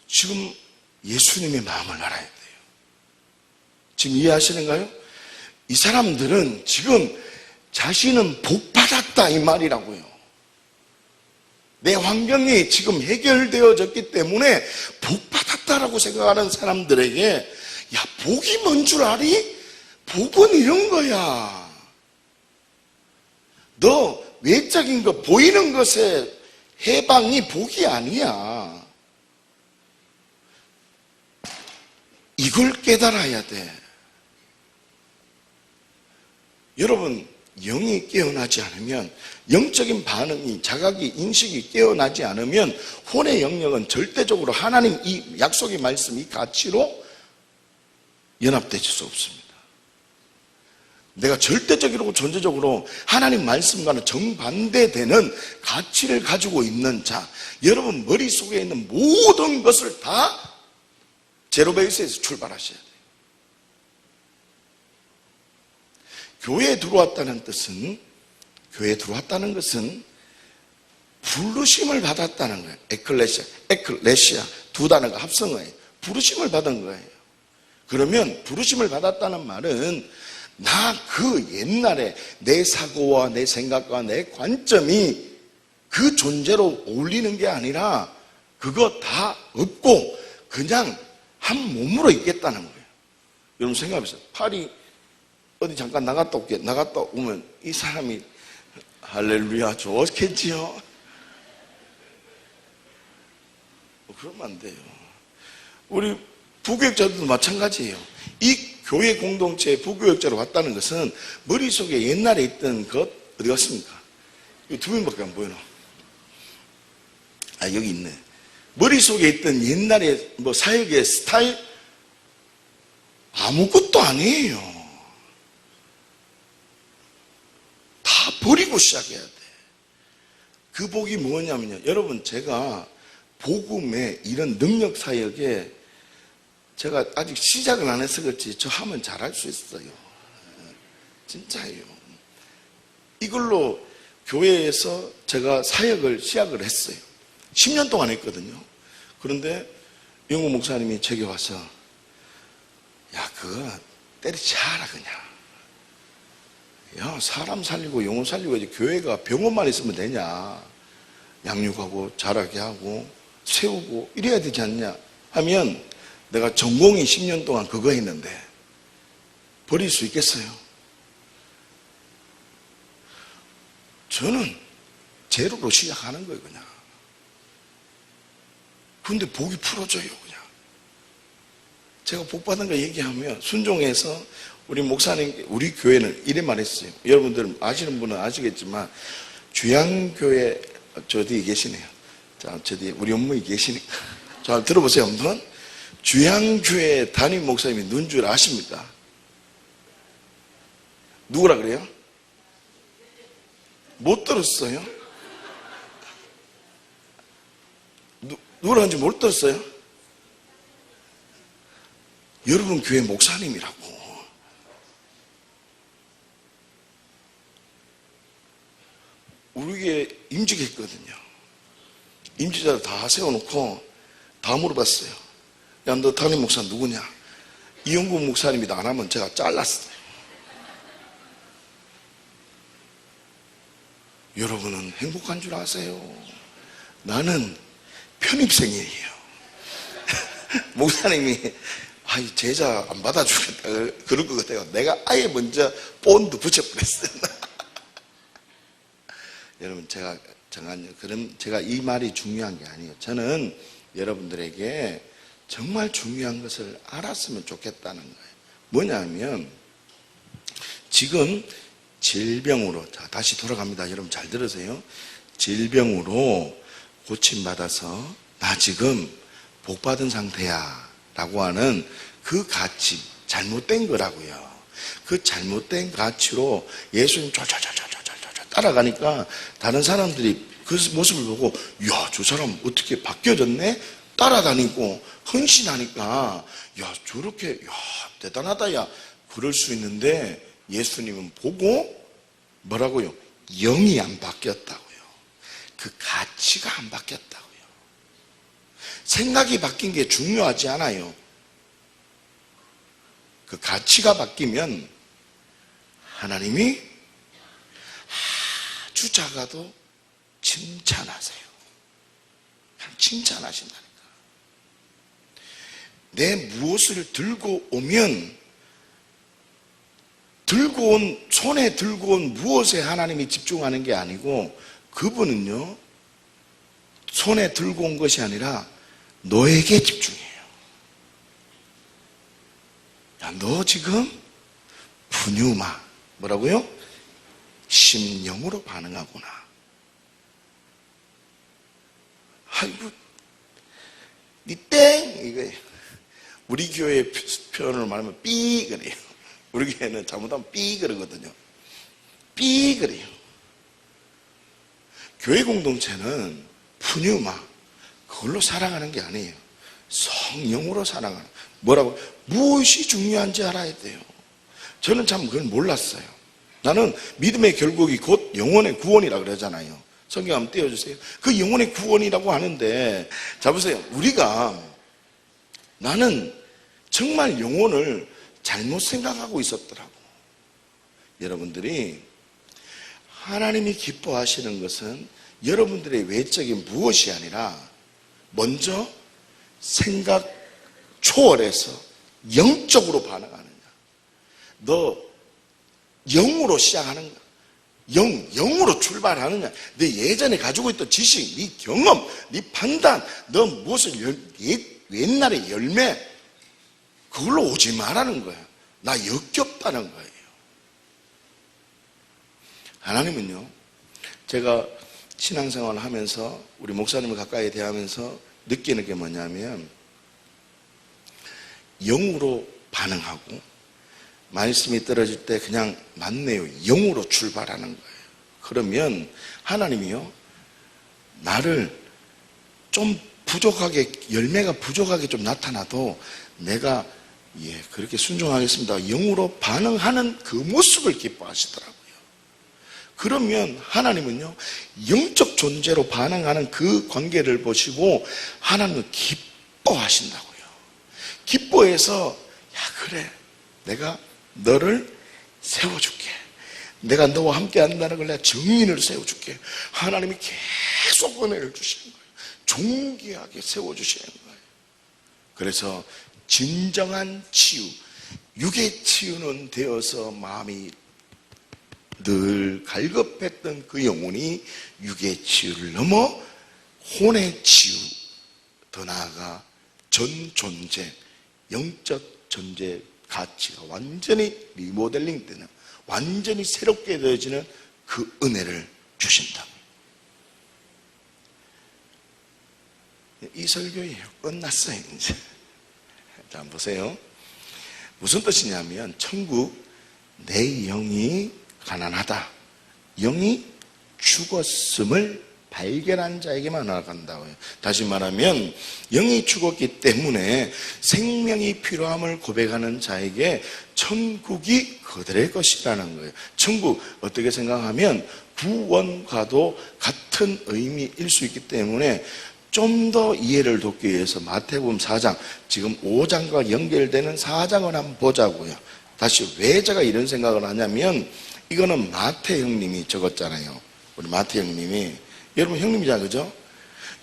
지금 예수님의 마음을 알아야 돼요. 지금 이해하시는가요? 이 사람들은 지금 자신은 복 받았다 이 말이라고요. 내 환경이 지금 해결되어졌기 때문에 복 받았다라고 생각하는 사람들에게, 복이 뭔 줄 아니? 복은 이런 거야. 너 외적인 거, 보이는 것에 해방이 복이 아니야. 이걸 깨달아야 돼. 여러분, 영이 깨어나지 않으면, 영적인 반응이, 자각이, 인식이 깨어나지 않으면 혼의 영역은 절대적으로 하나님 이 약속의 말씀, 이 가치로 연합되질 수 없습니다. 내가 절대적이고 존재적으로 하나님 말씀과는 정반대되는 가치를 가지고 있는 자, 여러분 머릿속에 있는 모든 것을 다 제로베이스에서 출발하셔야 돼요. 교회에 들어왔다는 뜻은, 교회에 들어왔다는 것은 부르심을 받았다는 거예요. 에클레시아 두 단어가 합성어예요. 부르심을 받은 거예요. 그러면 부르심을 받았다는 말은 나 그 옛날에 내 사고와 내 생각과 내 관점이 그 존재로 어울리는 게 아니라 그거 다 없고 그냥 한 몸으로 있겠다는 거예요. 여러분 생각해보세요. 팔이 어디 잠깐 나갔다 올게. 나갔다 오면 이 사람이 할렐루야 좋겠지요. 그러면 안 돼요. 우리 부교육자들도 마찬가지예요. 이 교회 공동체에 부교육자로 왔다는 것은 머릿속에 옛날에 있던 것 어디 갔습니까? 이 두 명밖에 안 보이나? 아 여기 있네. 머릿속에 있던 옛날에 뭐 사역의 스타일 아무것도 아니에요. 다 버리고 시작해야 돼. 그 복이 뭐냐면요. 여러분 제가 복음의 이런 능력 사역에 제가 아직 시작을 안 해서 그렇지 저 하면 잘할 수 있어요. 진짜예요. 이걸로 교회에서 제가 사역을 시작을 했어요. 10년 동안 했거든요. 그런데 영국 목사님이 제게 와서 야 그거 때려치라 그냥. 야 사람 살리고 영혼 살리고 이제 교회가 병원만 있으면 되냐. 양육하고 자라게 하고 세우고 이래야 되지 않냐 하면 내가 전공이 10년 동안 그거 했는데 버릴 수 있겠어요? 저는 제로로 시작하는 거예요 그냥. 그런데 복이 풀어져요 그냥. 제가 복 받은 거 얘기하면 순종해서 우리 목사님 우리 교회는 이래 말했어요. 여러분들 아시는 분은 아시겠지만 주양교회 저 뒤에 계시네요. 자, 저 뒤에 우리 엄마이 계시니까 잘 들어보세요 한번. 주양교회 담임 목사님이 누군 줄 아십니까? 누구라 그래요? 못 들었어요? 누구라 하는지 못 들었어요? 여러분 교회 목사님이라고. 우리 교회 임직했거든요. 임직자를 다 세워놓고 다 물어봤어요. 야, 너 담임 목사 누구냐? 이영구 목사님이다 안 하면 제가 잘랐어요. 여러분은 행복한 줄 아세요? 나는 편입생이에요. 목사님이 아이 제자 안 받아주겠다 그럴 것 같아요. 내가 아예 먼저 본드 붙여버렸어요. 여러분 제가 이 말이 중요한 게 아니에요. 저는 여러분들에게 정말 중요한 것을 알았으면 좋겠다는 거예요. 뭐냐면 지금 질병으로 자 다시 돌아갑니다. 여러분 잘 들으세요. 질병으로 고침받아서 나 지금 복받은 상태야 라고 하는 그 가치 잘못된 거라고요. 그 잘못된 가치로 예수님 따라가니까 다른 사람들이 그 모습을 보고 야, 저 사람 어떻게 바뀌어졌네? 따라다니고 헌신하니까 야, 저렇게 야, 대단하다 야 그럴 수 있는데 예수님은 보고 뭐라고요? 영이 안 바뀌었다고요. 그 가치가 안 바뀌었다고요. 생각이 바뀐 게 중요하지 않아요. 그 가치가 바뀌면 하나님이 아주 작아도 칭찬하세요. 그냥 칭찬하신다니까. 내 무엇을 들고 오면 손에 들고 온 무엇에 하나님이 집중하는 게 아니고 그분은요 손에 들고 온 것이 아니라 너에게 집중해요. 야, 너 지금 푸뉴마 뭐라고요? 심령으로 반응하구나. 아이고 니 땡 이거예요. 우리 교회 표현으로 말하면 삐 그래요. 우리 교회는 잘못하면 삐 그러거든요. 삐 그래요. 교회 공동체는 푸뉴마 그걸로 살아가는 게 아니에요. 성령으로 살아가는. 뭐라고? 무엇이 중요한지 알아야 돼요. 저는 참 그걸 몰랐어요. 나는 믿음의 결국이 곧 영혼의 구원이라고 그러잖아요. 성경 한번 띄워주세요. 그 영혼의 구원이라고 하는데 자 보세요. 우리가 나는 정말 영혼을 잘못 생각하고 있었더라고. 여러분들이 하나님이 기뻐하시는 것은 여러분들의 외적인 무엇이 아니라 먼저 생각 초월해서 영적으로 반응하느냐. 너 영으로 시작하는가? 영으로 출발하느냐. 너 예전에 가지고 있던 지식, 네 경험, 네 판단, 너 무엇을 옛날의 열매, 그걸로 오지 말라는 거야. 나 역겹다는 거예요. 하나님은요, 제가 신앙생활을 하면서 우리 목사님을 가까이 대하면서 느끼는 게 뭐냐면 영으로 반응하고 말씀이 떨어질 때 그냥 맞네요. 영으로 출발하는 거예요. 그러면 하나님이요, 나를 좀 부족하게, 열매가 부족하게 좀 나타나도 내가 그렇게 순종하겠습니다. 영으로 반응하는 그 모습을 기뻐하시더라고요. 그러면 하나님은요, 영적 존재로 반응하는 그 관계를 보시고 하나님은 기뻐하신다고요. 기뻐해서 그래, 내가 너를 세워줄게. 내가 너와 함께 한다는 걸 내가 증인을 세워줄게. 하나님이 계속 은혜를 주시는 거예요. 존귀하게 세워주시는 거예요. 그래서 진정한 치유, 육의 치유는 되어서 마음이 늘 갈급했던 그 영혼이 육의 치유를 넘어 혼의 치유, 더 나아가 전 존재, 영적 존재 가치가 완전히 리모델링 되는, 완전히 새롭게 되어지는 그 은혜를 주신다. 이 설교예요. 끝났어요, 이제. 자, 보세요. 무슨 뜻이냐면, 천국, 내 영이 가난하다, 영이 죽었음을 발견한 자에게만 나아간다고요. 다시 말하면 영이 죽었기 때문에 생명이 필요함을 고백하는 자에게 천국이 그들의 것이라는 거예요. 천국, 어떻게 생각하면 구원과도 같은 의미일 수 있기 때문에 좀 더 이해를 돕기 위해서 마태복음 4장, 지금 5장과 연결되는 4장을 한번 보자고요. 다시 왜 제가 이런 생각을 하냐면, 이거는 마태 형님이 적었잖아요. 우리 마태 형님이. 여러분 형님이잖아요, 그죠?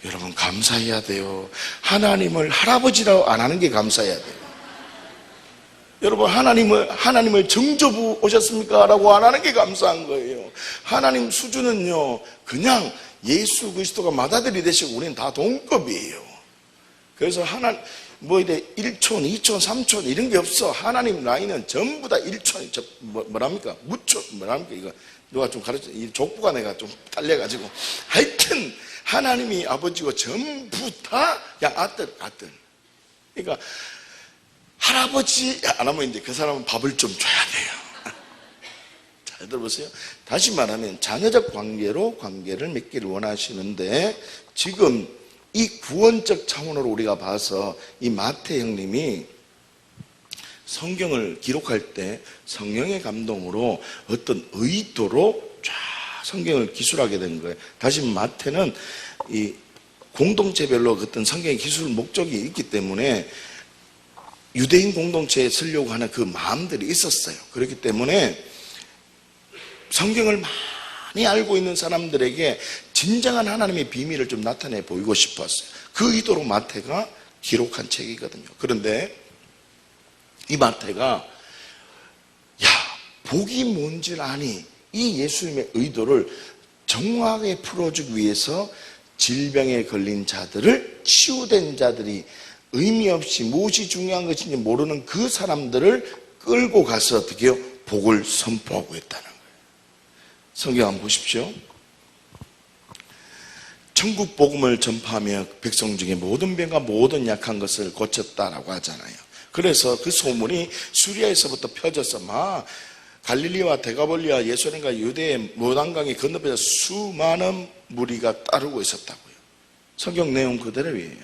여러분 감사해야 돼요. 하나님을 할아버지라고 안 하는 게 감사해야 돼요. 여러분 하나님을 정조부 오셨습니까? 라고 안 하는 게 감사한 거예요. 하나님 수준은요, 그냥 예수 그리스도가 맏아들이 되시고 우리는 다 동급이에요. 그래서 이래 1촌, 2촌, 3촌 이런 게 없어. 하나님 라인은 전부 다 1촌, 뭐랍니까? 무촌, 뭐랍니까? 이거 누가 좀 가르쳐, 이 족부가 내가 좀 딸려가지고. 하여튼 하나님이 아버지고 전부 다 그냥 아들. 그러니까 할아버지 안 하면 이제 그 사람은 밥을 좀 줘야 돼요. 잘 들어보세요. 다시 말하면 자녀적 관계로 관계를 맺기를 원하시는데, 지금 이 구원적 차원으로 우리가 봐서 이 마태 형님이 성경을 기록할 때 성령의 감동으로 어떤 의도로 쫙 성경을 기술하게 된 거예요. 다시 마태는 이 공동체별로 어떤 성경의 기술 목적이 있기 때문에 유대인 공동체에 쓰려고 하는 그 마음들이 있었어요. 그렇기 때문에 성경을 많이 알고 있는 사람들에게 진정한 하나님의 비밀을 좀 나타내 보이고 싶었어요. 그 의도로 마태가 기록한 책이거든요. 그런데 이 마태가 복이 뭔지 아니, 이 예수님의 의도를 정확하게 풀어주기 위해서 질병에 걸린 자들을, 치유된 자들이 의미 없이 무엇이 중요한 것인지 모르는 그 사람들을 끌고 가서 어떻게 해요? 복을 선포하고 있다는 거예요. 성경 한번 보십시오. 천국 복음을 전파하며 백성 중에 모든 병과 모든 약한 것을 고쳤다라고 하잖아요. 그래서 그 소문이 수리아에서부터 펴져서 막 갈릴리와 데가볼리와 예루살렘과 유대의 모단강이 건너편에 수많은 무리가 따르고 있었다고요. 성경 내용 그대로예요.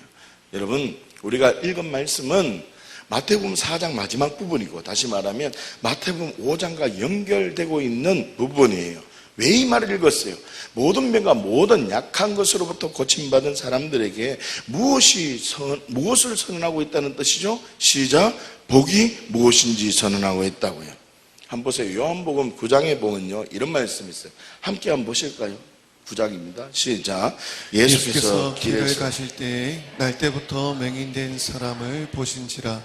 여러분, 우리가 읽은 말씀은 마태복음 4장 마지막 부분이고, 다시 말하면 마태복음 5장과 연결되고 있는 부분이에요. 왜 이 말을 읽었어요? 모든 병과 모든 약한 것으로부터 고침받은 사람들에게 무엇을 선언하고 있다는 뜻이죠? 시작. 복이 무엇인지 선언하고 있다고요. 한번 보세요. 요한복음 9장에 보면요, 이런 말씀이 있어요. 함께 한번 보실까요? 9장입니다. 시작. 예수께서 길을 가실 때에 날때부터 맹인된 사람을 보신지라.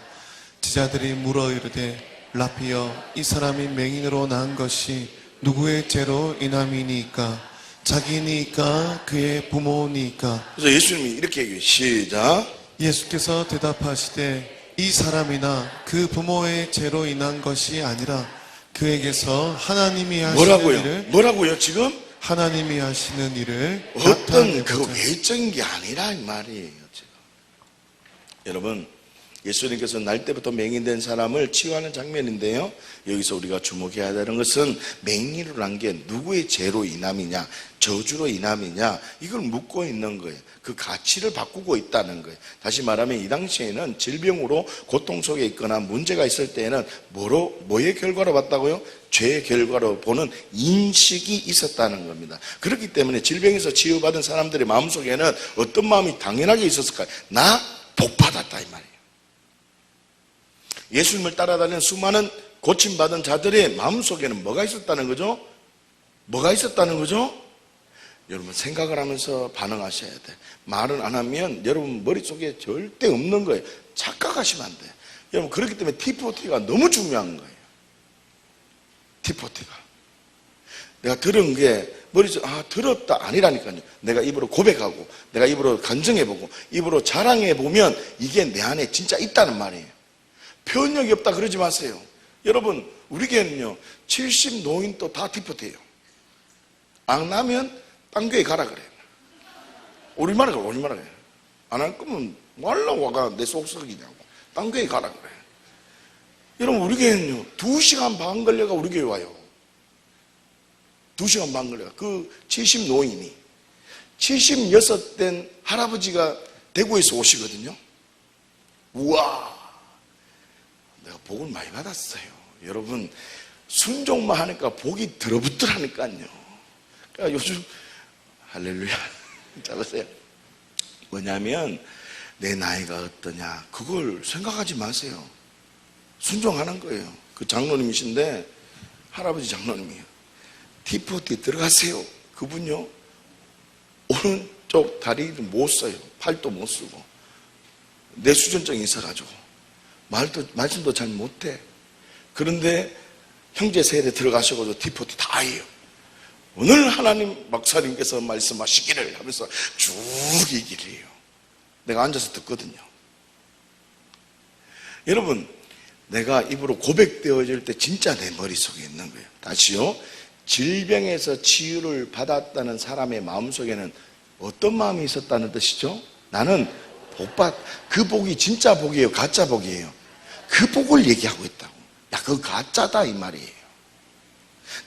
제자들이 물어 이르되 라피여, 이 사람이 맹인으로 난 것이 누구의 죄로 인함이니까? 자기니까 그의 부모니까? 그래서 예수님이 이렇게 얘기해요. 시작. 예수께서 대답하시되 이 사람이나 그 부모의 죄로 인한 것이 아니라 그에게서 하나님이 하시는 일을 뭐라고요 지금? 하나님이 하시는 일을 어떤 그 외적인 게 아니라 이 말이에요 지금. 여러분, 예수님께서 날 때부터 맹인된 사람을 치유하는 장면인데요, 여기서 우리가 주목해야 되는 것은 맹인으로 난 게 누구의 죄로 인함이냐, 저주로 인함이냐, 이걸 묻고 있는 거예요. 그 가치를 바꾸고 있다는 거예요. 다시 말하면 이 당시에는 질병으로 고통 속에 있거나 문제가 있을 때에는 뭐의 결과로 봤다고요? 죄의 결과로 보는 인식이 있었다는 겁니다. 그렇기 때문에 질병에서 치유받은 사람들의 마음속에는 어떤 마음이 당연하게 있었을까요? 나 복 받았다 이 말이에요. 예수님을 따라다니는 수많은 고침받은 자들의 마음속에는 뭐가 있었다는 거죠? 뭐가 있었다는 거죠? 여러분, 생각을 하면서 반응하셔야 돼. 말은 안 하면 여러분 머릿속에 절대 없는 거예요. 착각하시면 안 돼. 여러분, 그렇기 때문에 T40가 너무 중요한 거예요. T40가. 내가 들은 게 머릿속에 들었다 아니라니까요. 내가 입으로 고백하고 내가 입으로 간증해보고 입으로 자랑해보면 이게 내 안에 진짜 있다는 말이에요. 표현력이 없다 그러지 마세요. 여러분, 우리 교회는요 70 노인도 다 T40예요. 안 나면 딴 교회 가라 그래요. 우리말에 가라. 우리말에 가요. 안 할 거면 말라고 와가 내 속썩이냐고. 딴 교회 가라 그래. 여러분, 우리 교회는요 2시간 반 걸려가 우리 교회 와요. 2시간 반 걸려가. 그 70 노인이 76된 할아버지가 대구에서 오시거든요. 우와, 내가 복을 많이 받았어요. 여러분, 순종만 하니까 복이 들어붙더라니까요. 그러니까 요즘 할렐루야 잡으세요. 뭐냐면 내 나이가 어떠냐 그걸 생각하지 마세요. 순종하는 거예요. 그 장로님이신데, 할아버지 장로님이에요. T40 들어가세요. 그분요 오른쪽 다리를 못 써요. 팔도 못 쓰고 뇌수전증이 있어가지고 말씀도 잘 못해. 그런데 형제 세례 들어가셔가지고 T40 다 해요. 오늘 하나님 목사님께서 말씀하시기를 하면서 쭉 얘기를 해요. 내가 앉아서 듣거든요. 여러분, 내가 입으로 고백되어질 때 진짜 내 머릿속에 있는 거예요. 다시요, 질병에서 치유를 받았다는 사람의 마음속에는 어떤 마음이 있었다는 뜻이죠? 나는 그 복이 진짜 복이에요, 가짜 복이에요? 그 복을 얘기하고 있다고. 야, 그거 가짜다 이 말이에요.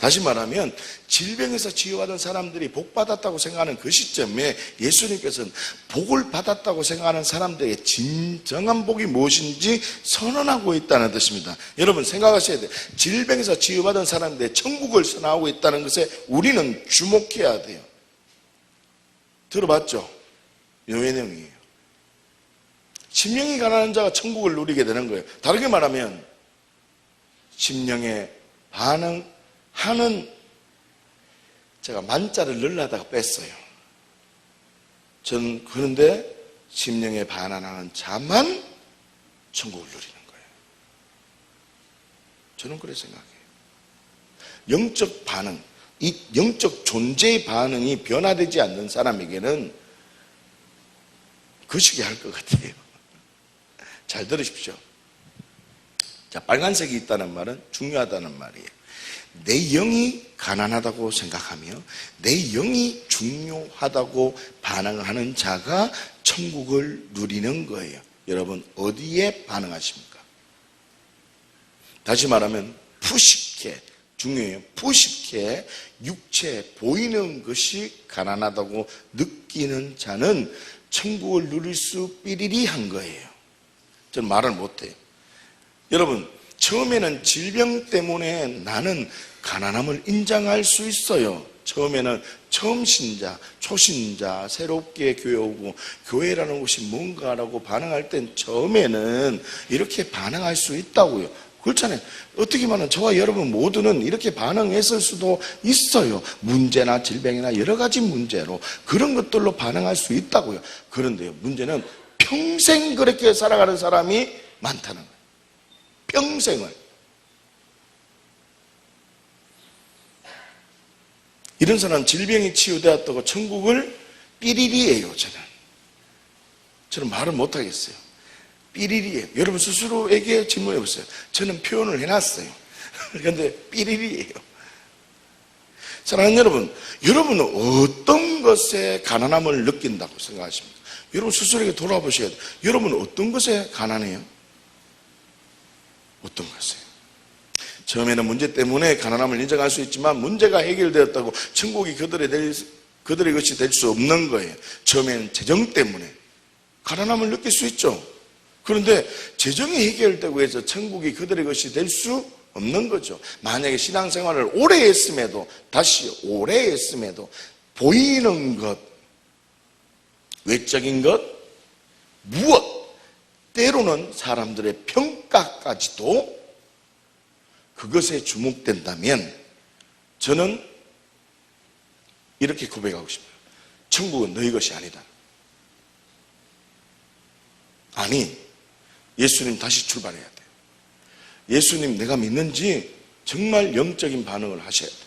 다시 말하면 질병에서 치유받은 사람들이 복 받았다고 생각하는 그 시점에 예수님께서는 복을 받았다고 생각하는 사람들에게 진정한 복이 무엇인지 선언하고 있다는 뜻입니다. 여러분, 생각하셔야 돼요. 질병에서 치유받은 사람들의 천국을 선언하고 있다는 것에 우리는 주목해야 돼요. 들어봤죠? 요의 내용이에요. 심령이 가난한 자가 천국을 누리게 되는 거예요. 다르게 말하면 심령에 반응하는, 제가 만자를 넣으려다가 뺐어요. 저는 그런데 심령에 반응하는 자만 천국을 누리는 거예요. 저는 그렇게 생각해요. 영적 반응, 이 영적 존재의 반응이 변화되지 않는 사람에게는 거시기 할 것 같아요. 잘 들으십시오. 자, 빨간색이 있다는 말은 중요하다는 말이에요. 내 영이 가난하다고 생각하며 내 영이 중요하다고 반응하는 자가 천국을 누리는 거예요. 여러분, 어디에 반응하십니까? 다시 말하면 푸시케, 중요해요. 푸시케, 육체, 보이는 것이 가난하다고 느끼는 자는 천국을 누릴 수 삐리리한 거예요. 저는 말을 못해요. 여러분, 처음에는 질병 때문에 나는 가난함을 인정할 수 있어요. 처음에는 처음 신자, 초신자, 새롭게 교회 오고 교회라는 곳이 뭔가라고 반응할 땐 처음에는 이렇게 반응할 수 있다고요. 그렇잖아요. 어떻게 말하면 저와 여러분 모두는 이렇게 반응했을 수도 있어요. 문제나 질병이나 여러 가지 문제로 그런 것들로 반응할 수 있다고요. 그런데요, 문제는 평생 그렇게 살아가는 사람이 많다는 거예요. 평생을. 이런 사람은 질병이 치유되었다고 천국을 삐리리예요. 저는 말을 못하겠어요. 삐리리예요. 여러분 스스로에게 질문해 보세요. 저는 표현을 해놨어요. 그런데 삐리리예요. 사랑하는 여러분, 여러분은 어떤 것에 가난함을 느낀다고 생각하십니까? 여러분 스스로에게 돌아보셔야 돼요. 여러분은 어떤 것에 가난해요? 어떤 것에? 처음에는 문제 때문에 가난함을 인정할 수 있지만 문제가 해결되었다고 천국이 그들의 것이 될 수 없는 거예요. 처음에는 재정 때문에 가난함을 느낄 수 있죠. 그런데 재정이 해결되고 해서 천국이 그들의 것이 될 수 없는 거죠. 만약에 신앙생활을 오래 했음에도, 다시 오래 했음에도 보이는 것, 외적인 것, 무엇, 때로는 사람들의 평가까지도 그것에 주목된다면 저는 이렇게 고백하고 싶어요. 천국은 너희 것이 아니다. 아니, 예수님 다시 출발해야 돼요. 예수님 내가 믿는지 정말 영적인 반응을 하셔야 돼요.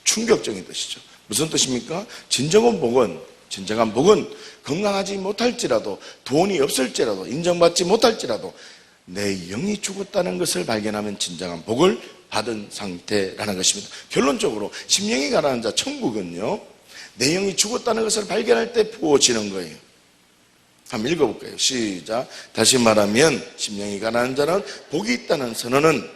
충격적인 뜻이죠. 무슨 뜻입니까? 진정한 복은 건강하지 못할지라도, 돈이 없을지라도, 인정받지 못할지라도 내 영이 죽었다는 것을 발견하면 진정한 복을 받은 상태라는 것입니다. 결론적으로 심령이 가난한 자, 천국은요, 내 영이 죽었다는 것을 발견할 때 부어지는 거예요. 한번 읽어볼까요? 시작. 다시 말하면 심령이 가난한 자는 복이 있다는 선언은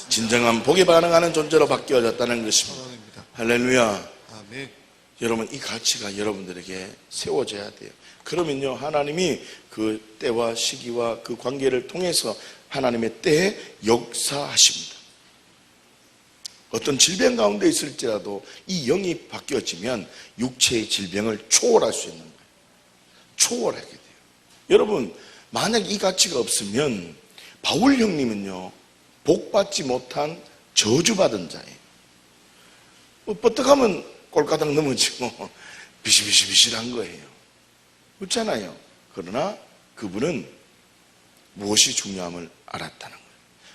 진정한 복에 반응하는 존재로 바뀌어졌다는 것입니다. 할렐루야. 아멘. 여러분, 이 가치가 여러분들에게 세워져야 돼요. 그러면요, 하나님이 그 때와 시기와 그 관계를 통해서 하나님의 때에 역사하십니다. 어떤 질병 가운데 있을지라도 이 영이 바뀌어지면 육체의 질병을 초월할 수 있는 거예요. 초월하게 돼요. 여러분, 만약 이 가치가 없으면 바울 형님은요, 복받지 못한 저주받은 자예요. 뻗떡하면 꼴가닥 넘어지고 비실비실비실한 거예요. 그렇잖아요. 그러나 그분은 무엇이 중요함을 알았다는 거예요.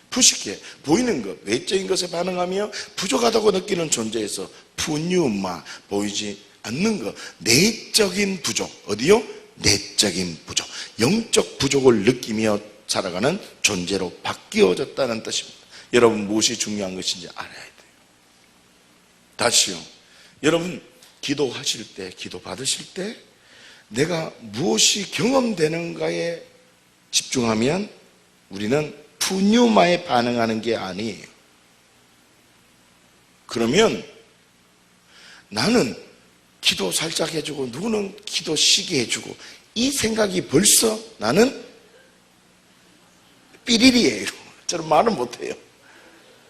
푸시게 보이는 것, 외적인 것에 반응하며 부족하다고 느끼는 존재에서 푸뉴마, 보이지 않는 것, 내적인 부족, 어디요? 내적인 부족, 영적 부족을 느끼며 살아가는 존재로 바뀌어졌다는 뜻입니다. 여러분, 무엇이 중요한 것인지 알아야 돼요. 다시요, 여러분 기도하실 때, 기도 받으실 때 내가 무엇이 경험되는가에 집중하면 우리는 푸뉴마에 반응하는 게 아니에요. 그러면 나는 기도 살짝 해주고 누구는 기도 시게 해주고 이 생각이 벌써 나는 삐리리예요. 저는 말을 못해요.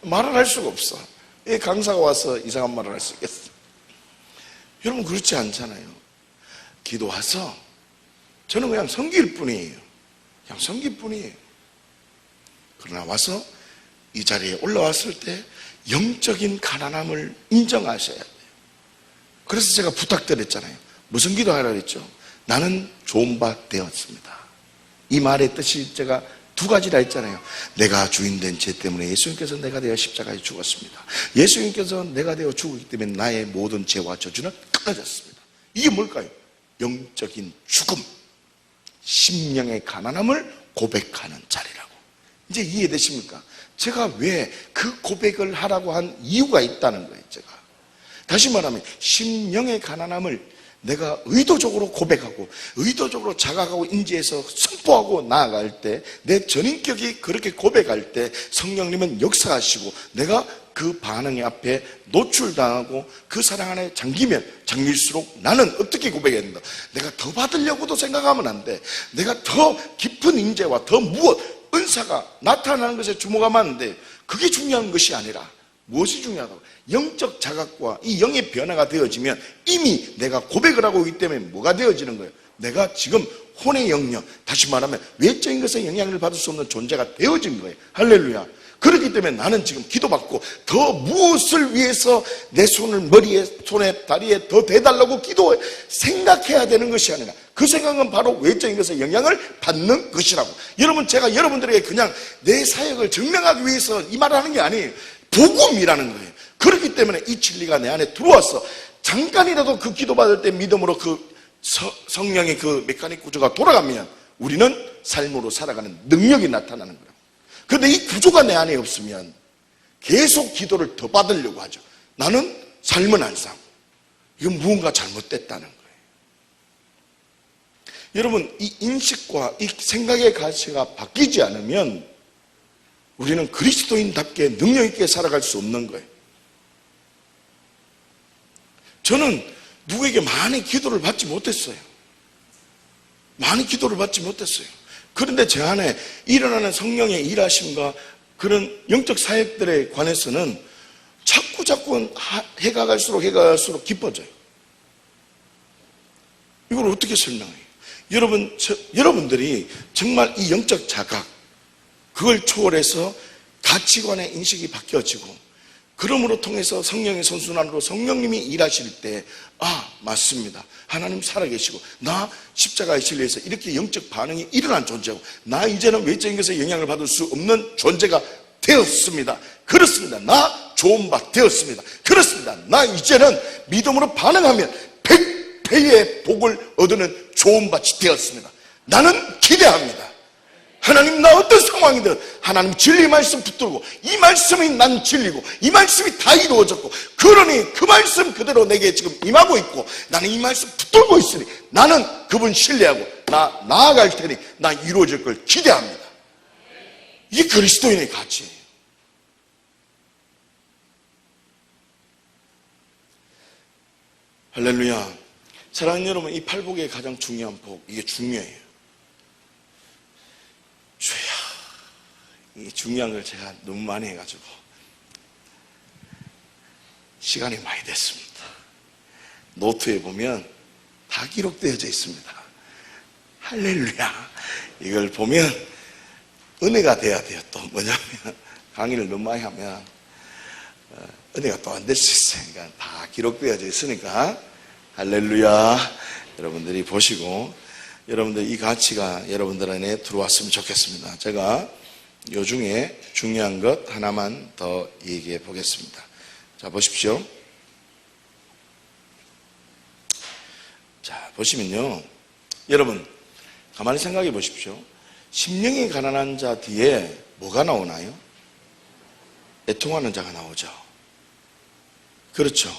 말을 할 수가 없어. 왜 강사가 와서 이상한 말을 할 수 있겠어? 여러분 그렇지 않잖아요. 기도 와서 저는 그냥 섬길 뿐이에요. 그냥 섬길 뿐이에요. 그러나 와서 이 자리에 올라왔을 때 영적인 가난함을 인정하셔야 돼요. 그래서 제가 부탁드렸잖아요. 무슨 기도하라고 했죠? 나는 좋은 바 되었습니다. 이 말의 뜻이 제가 두 가지라 했잖아요. 내가 주인된 죄 때문에 예수님께서 내가 되어 십자가에 죽었습니다. 예수님께서 내가 되어 죽었기 때문에 나의 모든 죄와 저주는 끊어졌습니다. 이게 뭘까요? 영적인 죽음, 심령의 가난함을 고백하는 자리라고. 이제 이해되십니까? 제가 왜 그 고백을 하라고 한 이유가 있다는 거예요. 제가 다시 말하면 심령의 가난함을 내가 의도적으로 고백하고 의도적으로 자각하고 인지해서 선포하고 나아갈 때, 내 전인격이 그렇게 고백할 때 성령님은 역사하시고 내가 그 반응의 앞에 노출당하고 그 사랑 안에 잠길수록 나는 어떻게 고백해야 된다? 내가 더 받으려고도 생각하면 안 돼. 내가 더 깊은 인재와 더 은사가 나타나는 것에 주목하면 안 돼. 그게 중요한 것이 아니라 무엇이 중요하다고? 영적 자각과 이 영의 변화가 되어지면 이미 내가 고백을 하고 있기 때문에 뭐가 되어지는 거예요? 내가 지금 혼의 영역, 다시 말하면 외적인 것에 영향을 받을 수 없는 존재가 되어진 거예요. 할렐루야. 그렇기 때문에 나는 지금 기도받고 더 무엇을 위해서 내 손을 머리에, 손에, 다리에 더 대달라고 생각해야 되는 것이 아니라 그 생각은 바로 외적인 것에 영향을 받는 것이라고. 여러분, 제가 여러분들에게 그냥 내 사역을 증명하기 위해서 이 말을 하는 게 아니에요. 복음이라는 거예요. 그렇기 때문에 이 진리가 내 안에 들어와서 잠깐이라도 그 기도받을 때 믿음으로 그 성령의 그 메카닉 구조가 돌아가면 우리는 삶으로 살아가는 능력이 나타나는 거예요. 그런데 이 구조가 내 안에 없으면 계속 기도를 더 받으려고 하죠. 나는 삶은 안 사고 이건 무언가 잘못됐다는 거예요. 여러분, 이 인식과 이 생각의 가치가 바뀌지 않으면 우리는 그리스도인답게 능력 있게 살아갈 수 없는 거예요. 저는 누구에게 많이 기도를 받지 못했어요. 많이 기도를 받지 못했어요. 그런데 제 안에 일어나는 성령의 일하심과 그런 영적 사역들에 관해서는 자꾸 해가 갈수록 깊어져요. 이걸 어떻게 설명해요? 여러분들이 정말 이 영적 자각, 그걸 초월해서 가치관의 인식이 바뀌어지고 그러므로 통해서 성령의 선순환으로 성령님이 일하실 때 맞습니다. 하나님 살아계시고 나 십자가의 진리에서 이렇게 영적 반응이 일어난 존재고 나 이제는 외적인 것에 영향을 받을 수 없는 존재가 되었습니다. 그렇습니다. 나 좋은 바 되었습니다. 그렇습니다. 나 이제는 믿음으로 반응하면 100배의 복을 얻는 좋은 밭이 되었습니다. 나는 기대합니다. 하나님, 나 어떤 상황이든 하나님 진리 말씀 붙들고 이 말씀이 난 진리고 이 말씀이 다 이루어졌고 그러니 그 말씀 그대로 내게 지금 임하고 있고 나는 이 말씀 붙들고 있으니 나는 그분 신뢰하고 나 나아갈 테니 나 이루어질 걸 기대합니다. 이게 그리스도인의 가치예요. 할렐루야. 사랑하는 여러분, 이 팔복의 가장 중요한 복, 이게 중요해요. 주야, 이 중요한 걸 제가 너무 많이 해가지고 시간이 많이 됐습니다. 노트에 보면 다 기록되어져 있습니다. 할렐루야. 이걸 보면 은혜가 돼야 돼요. 또 뭐냐면 강의를 너무 많이 하면 은혜가 또 안 될 수 있어요. 그러니까 다 기록되어져 있으니까 할렐루야. 여러분들이 보시고 여러분들 이 가치가 여러분들 안에 들어왔으면 좋겠습니다. 제가 요 중에 중요한 것 하나만 더 얘기해 보겠습니다. 자, 보십시오. 자, 보시면요. 여러분, 가만히 생각해 보십시오. 심령이 가난한 자 뒤에 뭐가 나오나요? 애통하는 자가 나오죠. 그렇죠.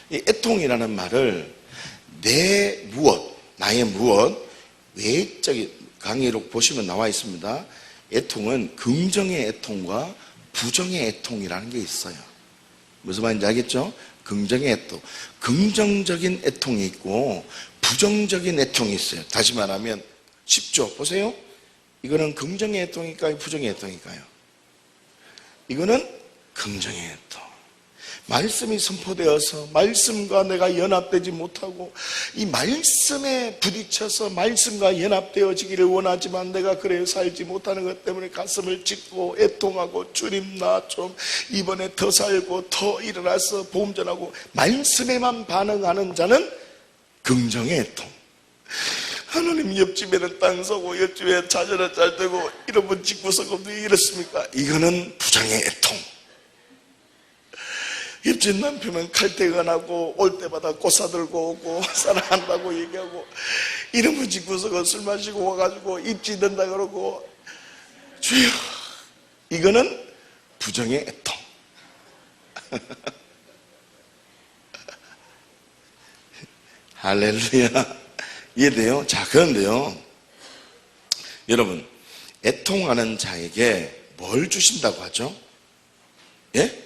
이 애통이라는 말을 내 무엇, 나의 무엇, 외적인 강의록 보시면 나와 있습니다. 애통은 긍정의 애통과 부정의 애통이라는 게 있어요. 무슨 말인지 알겠죠? 긍정의 애통. 긍정적인 애통이 있고 부정적인 애통이 있어요. 다시 말하면 쉽죠? 보세요. 이거는 긍정의 애통일까요? 부정의 애통일까요? 이거는 긍정의 애통. 말씀이 선포되어서 말씀과 내가 연합되지 못하고 이 말씀에 부딪혀서 말씀과 연합되어지기를 원하지만 내가 그래 살지 못하는 것 때문에 가슴을 찢고 애통하고 주님 나 좀 이번에 더 살고 더 일어나서 복음 전하고 말씀에만 반응하는 자는 긍정의 애통. 하나님 옆집에는 땅 서고 옆집에 자녀는 잘 되고 이런 분 집구석은 왜 이렇습니까? 이거는 부정의 애통. 옆집 남편은 칼퇴근하고 올 때마다 꽃 사들고 오고 사랑한다고 얘기하고 이러면 집구석은 술 마시고 와가지고 입지 된다 그러고 주여, 이거는 부정의 애통. 할렐루야. 이해돼요? 자, 그런데요, 여러분, 애통하는 자에게 뭘 주신다고 하죠? 예?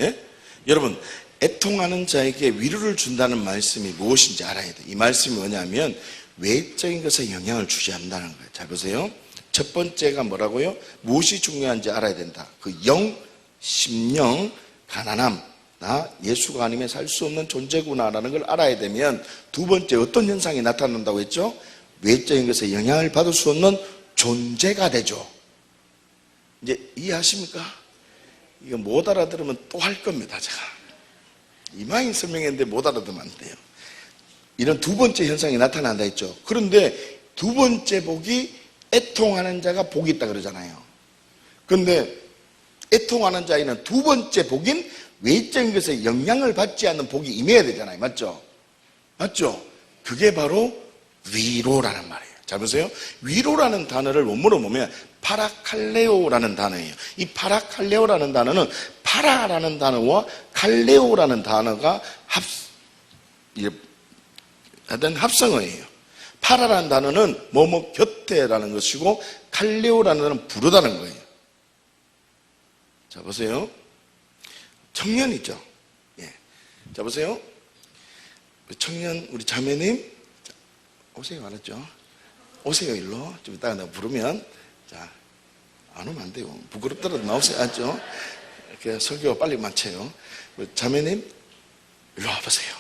예? 여러분, 애통하는 자에게 위로를 준다는 말씀이 무엇인지 알아야 돼요. 이 말씀이 뭐냐면 외적인 것에 영향을 주지 않는다는 거예요. 잘 보세요. 첫 번째가 뭐라고요? 무엇이 중요한지 알아야 된다. 그 영, 심령, 가난함. 나 예수가 아니면 살 수 없는 존재구나라는 걸 알아야 되면 두 번째 어떤 현상이 나타난다고 했죠? 외적인 것에 영향을 받을 수 없는 존재가 되죠. 이제 이해하십니까? 이거 못 알아들으면 또 할 겁니다, 제가. 이마인 설명했는데 못 알아들으면 안 돼요. 이런 두 번째 현상이 나타난다 했죠. 그런데 두 번째 복이 애통하는 자가 복이 있다 그러잖아요. 그런데 애통하는 자에는 두 번째 복인 외적인 것에 영향을 받지 않는 복이 임해야 되잖아요. 맞죠? 맞죠? 그게 바로 위로라는 말이에요. 잘 보세요. 위로라는 단어를 원문으로 보면 파라칼레오라는 단어예요. 이 파라칼레오라는 단어는 파라라는 단어와 칼레오라는 단어가 합성어예요. 파라라는 단어는 뭐뭐 곁에라는 것이고 칼레오라는 단어는 부르다는 거예요. 자, 보세요. 청년이죠. 예. 자, 보세요. 청년, 우리 자매님. 자, 오세요. 알았죠? 오세요, 일로. 좀 이따가 내가 부르면. 자, 안 오면 안 돼요. 부끄럽더라도 나오세요. 알죠? 이렇게 설교 빨리 마쳐요. 우리 자매님, 일로 와보세요.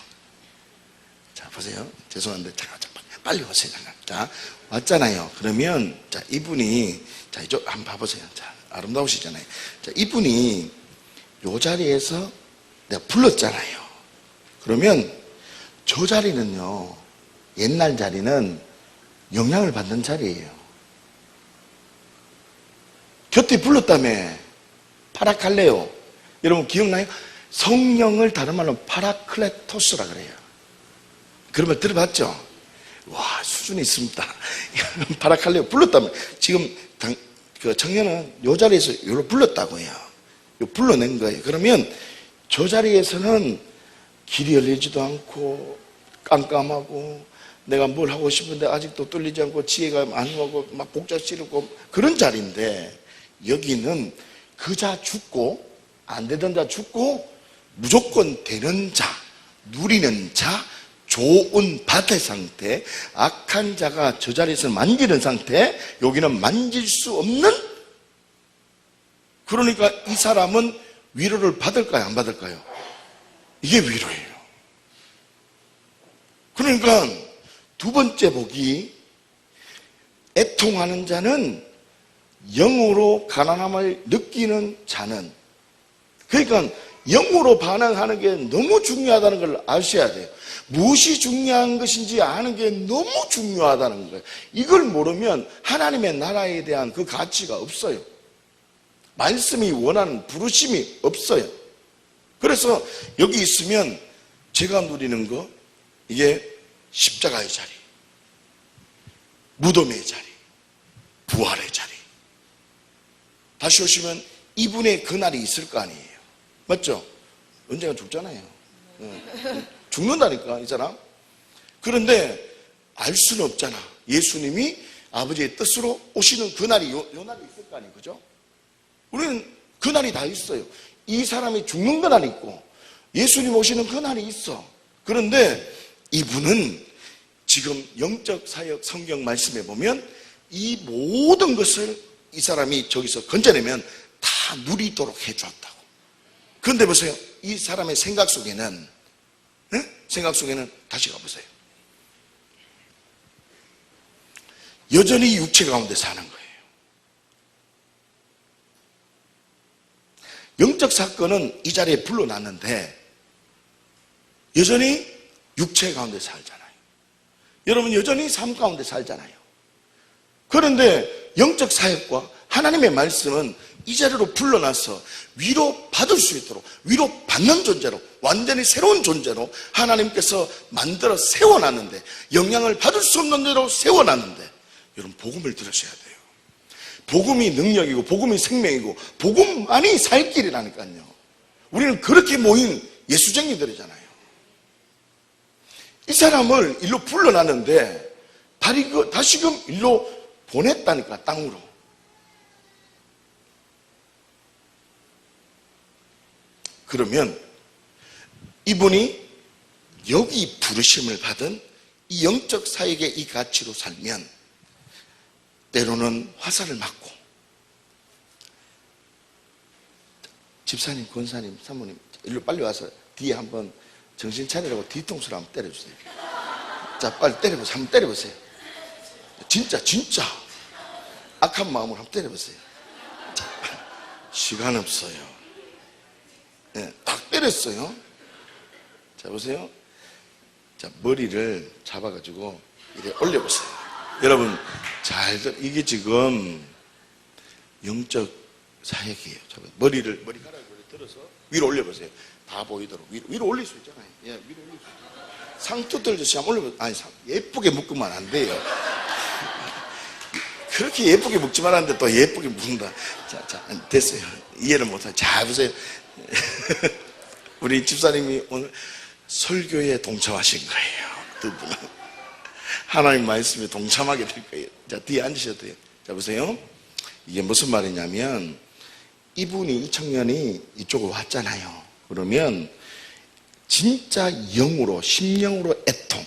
자, 보세요. 죄송한데, 잠깐, 빨리 오세요. 잠깐. 자, 왔잖아요. 그러면, 자, 이분이, 자, 이쪽 한번 봐보세요. 자, 아름다우시잖아요. 자, 이분이 요 자리에서 내가 불렀잖아요. 그러면 저 자리는요, 옛날 자리는 영향을 받는 자리예요. 곁에 불렀다며. 파라칼레오. 여러분 기억나요? 성령을 다른 말로 파라클레토스라 그래요. 그런 말 들어봤죠? 와, 수준이 있습니다. 파라칼레오 불렀다며. 지금 그 청년은 요 자리에서 요를 불렀다고요. 불러낸 거예요. 그러면 저 자리에서는 길이 열리지도 않고 깜깜하고 내가 뭘 하고 싶은데 아직도 뚫리지 않고 지혜가 안 오고 막 복잡스럽고 그런 자리인데, 여기는 그 자 죽고 안 되던 자 죽고 무조건 되는 자, 누리는 자, 좋은 밭의 상태, 악한 자가 저 자리에서 만지는 상태, 여기는 만질 수 없는. 그러니까 이 사람은 위로를 받을까요? 안 받을까요? 이게 위로예요. 그러니까 두 번째 복이 애통하는 자는 영으로 가난함을 느끼는 자는, 그러니까 영으로 반응하는 게 너무 중요하다는 걸 아셔야 돼요. 무엇이 중요한 것인지 아는 게 너무 중요하다는 거예요. 이걸 모르면 하나님의 나라에 대한 그 가치가 없어요. 말씀이 원하는 부르심이 없어요. 그래서 여기 있으면 제가 누리는 거, 이게 십자가의 자리, 무덤의 자리, 부활의 자리. 다시 오시면 이분의 그날이 있을 거 아니에요. 맞죠? 언젠가 죽잖아요. 죽는다니까, 이 사람. 그런데 알 수는 없잖아. 예수님이 아버지의 뜻으로 오시는 그날이 요 날이 있을 거 아니에요. 그죠? 우리는 그날이 다 있어요. 이 사람이 죽는 그날이 있고 예수님 오시는 그날이 있어. 그런데 이분은 지금 영적 사역 성경 말씀에 보면 이 모든 것을 이 사람이 저기서 건져내면 다 누리도록 해주었다고. 그런데 보세요. 이 사람의 생각 속에는, 생각 속에는 다시 가보세요. 여전히 육체 가운데 사는 거예요. 영적 사건은 이 자리에 불러놨는데 여전히 육체 가운데 살잖아요. 여러분 여전히 삶 가운데 살잖아요. 그런데 영적 사역과 하나님의 말씀은 이 자리로 불러놔서 위로 받을 수 있도록, 위로 받는 존재로, 완전히 새로운 존재로 하나님께서 만들어 세워놨는데, 영향을 받을 수 없는 대로 세워놨는데, 여러분 복음을 들으셔야 돼요. 복음이 능력이고 복음이 생명이고 복음만이 살 길이라니까요. 우리는 그렇게 모인 예수쟁이들이잖아요. 이 사람을 일로 불러놨는데 다시금 일로 보냈다니까, 땅으로. 그러면 이분이 여기 부르심을 받은 이 영적 사역의 이 가치로 살면 때로는 화살을 맞고, 집사님, 권사님, 사모님 일로 빨리 와서 뒤에 한번 정신 차리라고 뒤통수를 한번 때려주세요. 자, 빨리 때려보세요. 한번 때려보세요. 진짜 악한 마음으로 한번 때려보세요. 자, 시간 없어요. 네, 딱 때렸어요. 자, 보세요. 자, 머리를 잡아가지고 이렇게 올려보세요. 여러분 이게 지금 영적 사역이에요. 머리카락을 들어서 위로 올려보세요. 다 보이도록 위로 올릴 수 있잖아요. 예, 위로 올릴 수 있잖아요. 상투 들듯이 한번 올려보세요. 아니, 예쁘게 묶으면 안 돼요. 그렇게 예쁘게 묶지만 않는데 또 예쁘게 묶는다. 자, 됐어요. 이해를 못하죠. 자, 보세요. 우리 집사님이 오늘 설교에 동참하신 거예요. 두 분은 하나님 말씀에 동참하게 될 거예요. 자, 뒤에 앉으셔도 돼요. 자, 보세요. 이게 무슨 말이냐면, 이 청년이 이쪽으로 왔잖아요. 그러면 진짜 영으로, 심령으로 애통.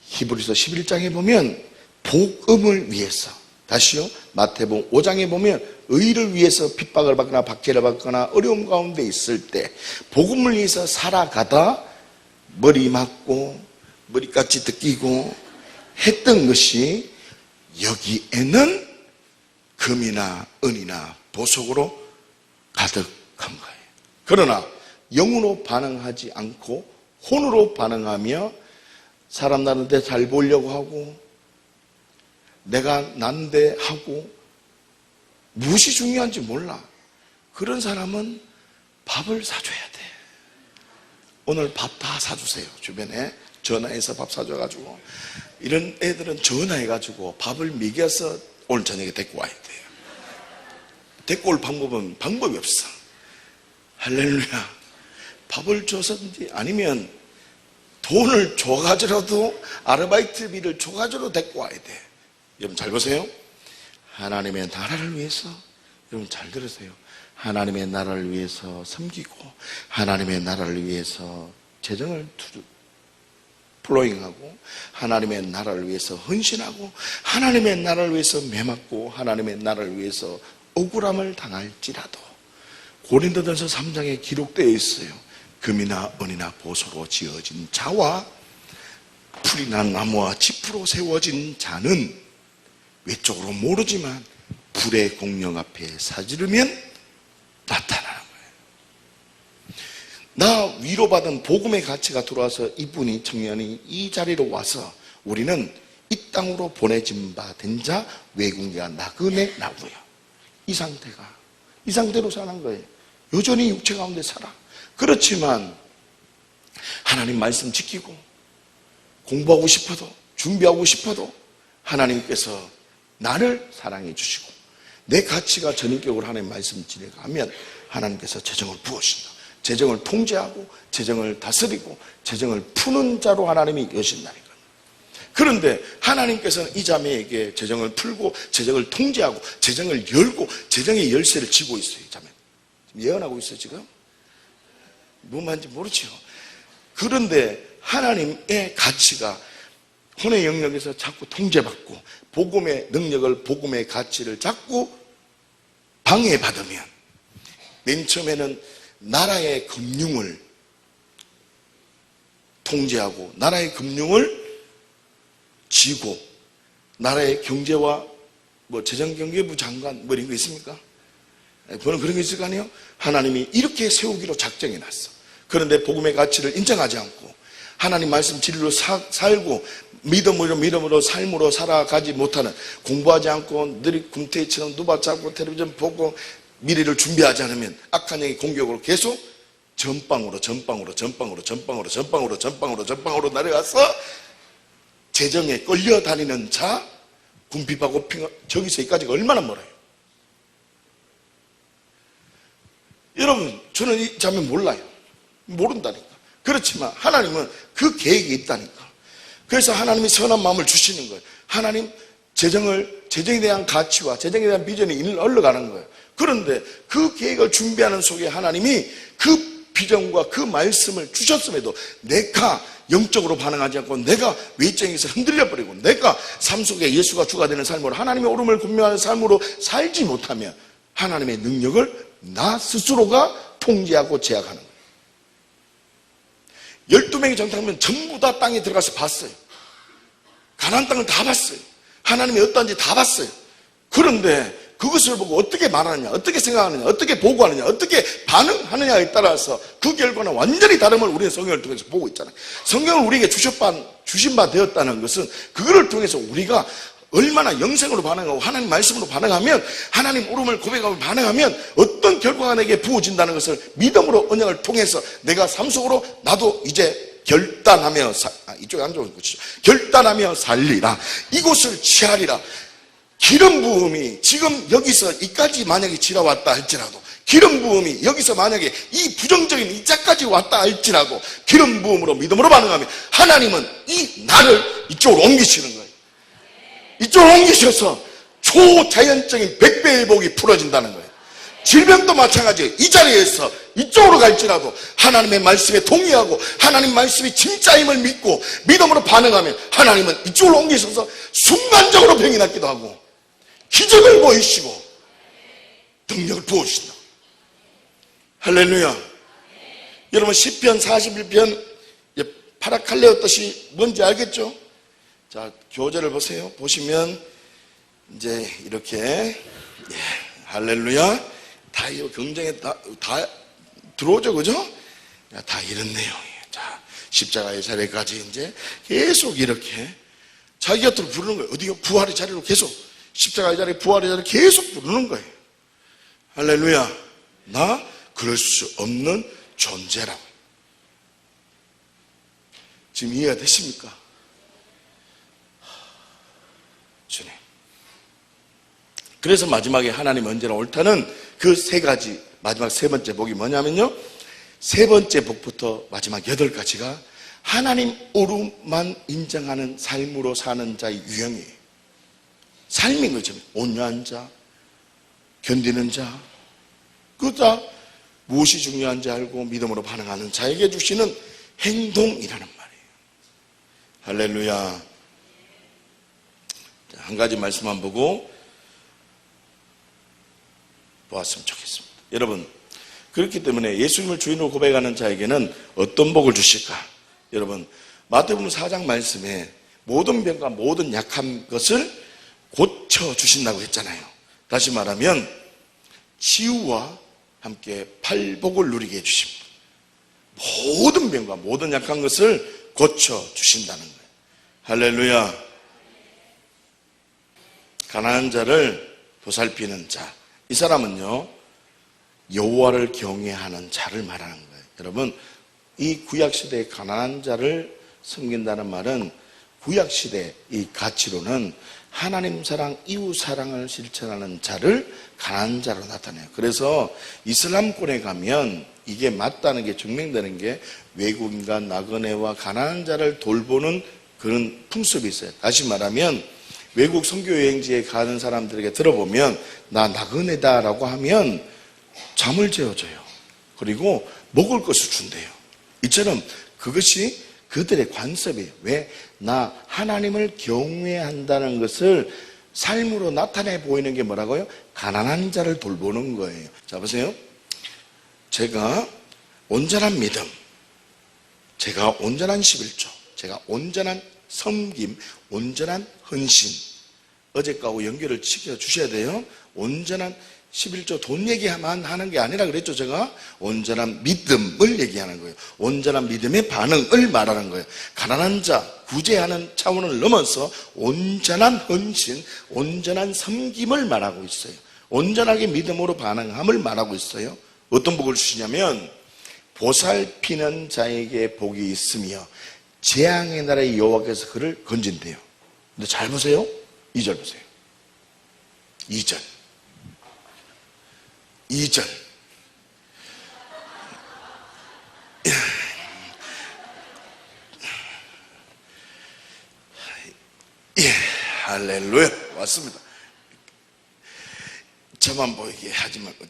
히브리서 11장에 보면 복음을 위해서, 다시요, 마태복음 5장에 보면 의를 위해서 핍박을 받거나 박해를 받거나 어려움 가운데 있을 때 복음을 위해서 살아가다 머리 맞고 머리까지 뜯기고 했던 것이 여기에는 금이나 은이나 보석으로 가득한 거예요. 그러나 영으로 반응하지 않고 혼으로 반응하며 사람 나는데 잘 보려고 하고 내가 난데 하고 무엇이 중요한지 몰라. 그런 사람은 밥을 사줘야 돼. 오늘 밥 다 사주세요. 주변에 전화해서 밥 사줘가지고, 이런 애들은 전화해가지고 밥을 먹여서 오늘 저녁에 데리고 와야 돼요. 데리고 올 방법이 없어. 할렐루야. 밥을 줘서든지 아니면 돈을 줘가지고라도 아르바이트비를 줘가지고 데리고 와야 돼. 여러분 잘 보세요. 하나님의 나라를 위해서, 여러분 잘 들으세요. 하나님의 나라를 위해서 섬기고 하나님의 나라를 위해서 재정을 플로잉하고 하나님의 나라를 위해서 헌신하고 하나님의 나라를 위해서 매맞고 하나님의 나라를 위해서 억울함을 당할지라도, 고린도전서 3장에 기록되어 있어요. 금이나 은이나 보소로 지어진 자와 풀이 난 나무와 짚으로 세워진 자는 외적으로 모르지만 불의 공령 앞에 사지르면 나타나는 거예요. 나 위로받은 복음의 가치가 들어와서 이분이, 청년이 이 자리로 와서 우리는 이 땅으로 보내진 바 된 자 외국인과 나그네 나고요. 이 상태로 사는 거예요. 여전히 육체 가운데 살아. 그렇지만 하나님 말씀 지키고 공부하고 싶어도, 준비하고 싶어도 하나님께서 나를 사랑해 주시고 내 가치가 전인격으로 하나님 말씀 지내가면 하나님께서 재정을 부으신다. 재정을 통제하고 재정을 다스리고 재정을 푸는 자로 하나님이 여신다니까. 그런데 하나님께서는 이 자매에게 재정을 풀고 재정을 통제하고 재정을 열고 재정의 열쇠를 쥐고 있어요. 이 자매 지금 예언하고 있어요. 지금 뭔 말인지 모르죠. 그런데 하나님의 가치가 혼의 영역에서 자꾸 통제받고 복음의 능력을, 복음의 가치를 자꾸 방해받으면, 맨 처음에는 나라의 금융을 통제하고 나라의 금융을 쥐고 나라의 경제와 재정경제부 장관 이런 거 있습니까? 그런 거 있을 거 아니에요? 하나님이 이렇게 세우기로 작정해 놨어. 그런데 복음의 가치를 인정하지 않고 하나님 말씀 진리로 살고 믿음으로 삶으로 살아가지 못하는, 공부하지 않고 늘 군태처럼 누바 잡고 텔레비전 보고 미래를 준비하지 않으면 악한 영의 공격으로 계속 전방으로 내려가서 재정에 끌려다니는 자, 군핍하고 저기서 여기까지가 얼마나 멀어요. 여러분, 저는 이 장면 몰라요. 모른다니까. 그렇지만 하나님은 그 계획이 있다니까. 그래서 하나님이 선한 마음을 주시는 거예요. 하나님 재정에 대한 가치와 재정에 대한 비전이 흘러가는 거예요. 그런데 그 계획을 준비하는 속에 하나님이 그 비전과 그 말씀을 주셨음에도 내가 영적으로 반응하지 않고 내가 외적에서 흔들려 버리고 내가 삶 속에 예수가 주가 되는 삶으로 하나님의 오름을 분명하는 삶으로 살지 못하면 하나님의 능력을 나 스스로가 통제하고 제약하는 거예요. 12명이 정탐하면 전부 다 땅에 들어가서 봤어요. 가나안 땅을 다 봤어요. 하나님이 어떤지 다 봤어요. 그런데 그것을 보고 어떻게 말하느냐, 어떻게 생각하느냐, 어떻게 보고하느냐, 어떻게 반응하느냐에 따라서 그 결과는 완전히 다름을 우리는 성경을 통해서 보고 있잖아요. 성경을 우리에게 주신 바 되었다는 것은 그거를 통해서 우리가 얼마나 영생으로 반응하고 하나님 말씀으로 반응하면 하나님 오름을 고백하고 반응하면 어떤 결과가 내게 부어진다는 것을 믿음으로 언약을 통해서 내가 삶 속으로 나도 이제 결단하며 이쪽에 앉아오는 것이죠. 결단하며 살리라. 이곳을 취하리라. 기름 부음이 지금 여기서 이까지 만약에 지나왔다 할지라도 기름 부음이 여기서 만약에 이 부정적인 이자까지 왔다 할지라도 기름 부음으로 믿음으로 반응하면 하나님은 이 나를 이쪽으로 옮기시는 거예요. 이쪽으로 옮기셔서 초자연적인 백배의 복이 풀어진다는 거예요. 질병도 마찬가지예요. 이 자리에서 이쪽으로 갈지라도 하나님의 말씀에 동의하고 하나님 말씀이 진짜임을 믿고 믿음으로 반응하면 하나님은 이쪽으로 옮기셔서 순간적으로 병이 낫기도 하고 기적을 보이시고 능력을 부어주신다. 할렐루야. 여러분 시편 41편 파라칼레오 뜻이 뭔지 알겠죠? 자, 교재를 보세요. 보시면 이제 이렇게 할렐루야. 다 이거 경쟁에 다 들어오죠, 그죠? 다 이런 내용이에요. 자, 십자가의 자리까지 이제 계속 이렇게 자기 곁으로 부르는 거예요. 어디가 부활의 자리로 계속 십자가의 자리, 부활의 자리를 계속 부르는 거예요. 할렐루야. 나 그럴 수 없는 존재라고. 지금 이해가 되십니까? 주님. 그래서 마지막에 하나님 언제나 옳다는 그 세 가지, 마지막 세 번째 복이 뭐냐면요. 세 번째 복부터 마지막 8가지가 하나님 오름만 인정하는 삶으로 사는 자의 유형이에요. 삶인 거죠. 온유한 자, 견디는 자, 그다 무엇이 중요한지 알고 믿음으로 반응하는 자에게 주시는 행동이라는 말이에요. 할렐루야. 한 가지 말씀만 보고 보았으면 좋겠습니다. 여러분, 그렇기 때문에 예수님을 주인으로 고백하는 자에게는 어떤 복을 주실까? 여러분, 마태복음 4장 말씀에 모든 병과 모든 약한 것을 고쳐주신다고 했잖아요. 다시 말하면 치유와 함께 팔복을 누리게 해주십니다. 모든 병과 모든 약한 것을 고쳐주신다는 거예요. 할렐루야. 가난한 자를 보살피는 자, 이 사람은요 여호와를 경외하는 자를 말하는 거예요. 여러분, 이 구약시대의 가난한 자를 섬긴다는 말은 구약시대 이 가치로는 하나님 사랑, 이웃 사랑을 실천하는 자를 가난한 자로 나타내요. 그래서 이슬람권에 가면 이게 맞다는 게 증명되는 게 외국인과 나그네와 가난한 자를 돌보는 그런 풍습이 있어요. 다시 말하면 외국 선교여행지에 가는 사람들에게 들어보면 나 나그네다라고 하면 잠을 재워줘요. 그리고 먹을 것을 준대요. 이처럼 그것이 그들의 관습이에요. 왜? 나 하나님을 경외한다는 것을 삶으로 나타내 보이는 게 뭐라고요? 가난한 자를 돌보는 거예요. 자, 보세요. 제가 온전한 믿음, 제가 온전한 11조, 제가 온전한 섬김, 온전한 헌신. 어제까하고 연결을 시켜 주셔야 돼요. 온전한 11조 돈 얘기만 하는 게 아니라 그랬죠. 제가 온전한 믿음을 얘기하는 거예요. 온전한 믿음의 반응을 말하는 거예요. 가난한 자 구제하는 차원을 넘어서 온전한 헌신, 온전한 섬김을 말하고 있어요. 온전하게 믿음으로 반응함을 말하고 있어요. 어떤 복을 주시냐면 보살피는 자에게 복이 있으며 재앙의 날에 여호와께서 그를 건진대요. 근데 잘 보세요. 2절 보세요. 2절. 예, 할렐루야. 왔습니다. 저만 보이게 하지 말고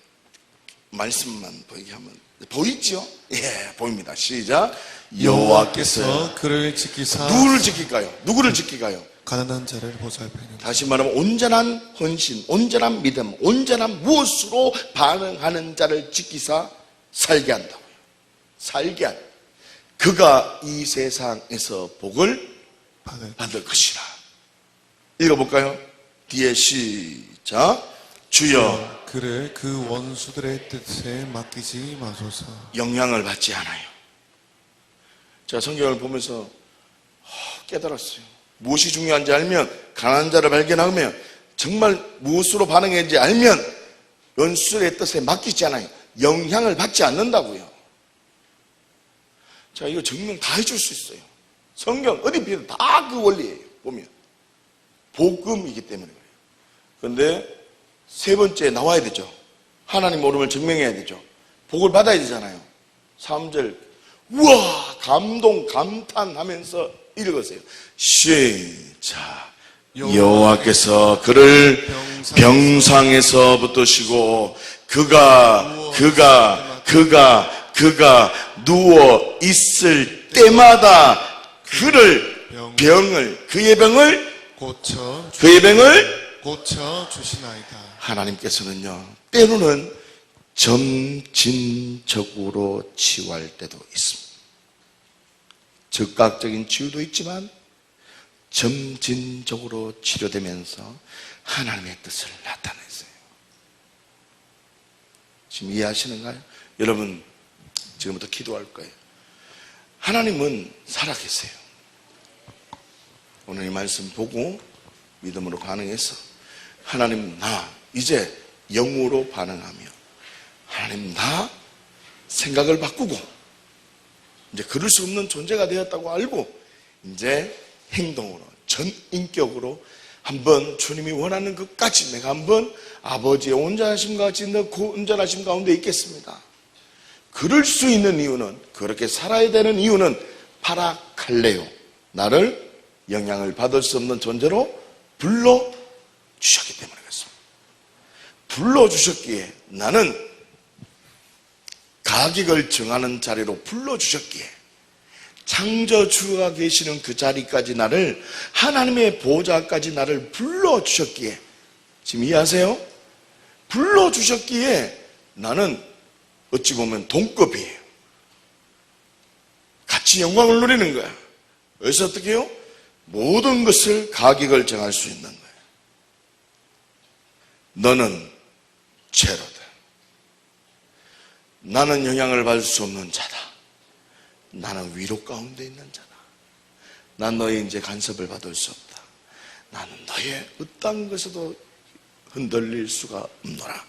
말씀만 보이게 하면 보이죠? 예, 보입니다. 시작. 여호와께서 그를 지키사 누구를 지킬까요? 누구를 지킬까요? 가난한 자를 보살피는 다시 말하면 온전한 헌신, 온전한 믿음, 온전한 무엇으로 반응하는 자를 지키사 살게 한다고요. 살게 한. 그가 이 세상에서 복을 받을 것이라. 읽어볼까요? 뒤에 시작. 주여 그를 그 원수들의 뜻에 맡기지 마소서. 영향을 받지 않아요. 제가 성경을 보면서 깨달았어요. 무엇이 중요한지 알면, 가난한 자를 발견하면, 정말 무엇으로 반응했는지 알면 원수의 뜻에 맡기지 않아요. 영향을 받지 않는다고요. 자, 이거 증명 다 해줄 수 있어요. 성경 어디 비해도 다 그 원리예요. 보면 복음이기 때문에 그래요. 그런데 세 번째 나와야 되죠. 하나님 오름을 증명해야 되죠. 복을 받아야 되잖아요. 3절 우와 감동 감탄하면서 읽으세요. 시작. 여호와께서 그를 병상에서부터 쉬고 그가 누워 있을 때마다 그의 병을 고쳐 주시나이다. 하나님께서는요, 때로는 점진적으로 치유할 때도 있습니다. 즉각적인 치유도 있지만 점진적으로 치료되면서 하나님의 뜻을 나타냈어요. 지금 이해하시는가요? 여러분 지금부터 기도할 거예요. 하나님은 살아계세요. 오늘 이 말씀 보고 믿음으로 반응해서 하나님 나 이제 영으로 반응하며 하나님 나 생각을 바꾸고 이제 그럴 수 없는 존재가 되었다고 알고 이제 행동으로 전인격으로 한번 주님이 원하는 것까지 내가 한번 아버지의 온전하심과 같이 온전하심 가운데 있겠습니다. 그럴 수 있는 이유는, 그렇게 살아야 되는 이유는 파라칼레오, 나를 영향을 받을 수 없는 존재로 불러주셨기 때문에 그렇습니다. 불러주셨기에, 나는 가격을 정하는 자리로 불러주셨기에, 창조주가 계시는 그 자리까지 나를, 하나님의 보좌까지 나를 불러주셨기에, 지금 이해하세요? 불러주셨기에 나는 어찌 보면 동급이에요. 같이 영광을 누리는 거야. 그래서 어떻게 해요? 모든 것을 가격을 정할 수 있는 거예요. 너는 죄로다. 나는 영향을 받을 수 없는 자다. 나는 위로 가운데 있는 자다. 난 너의 이제 간섭을 받을 수 없다. 나는 너의 어떤 것에도 흔들릴 수가 없노라.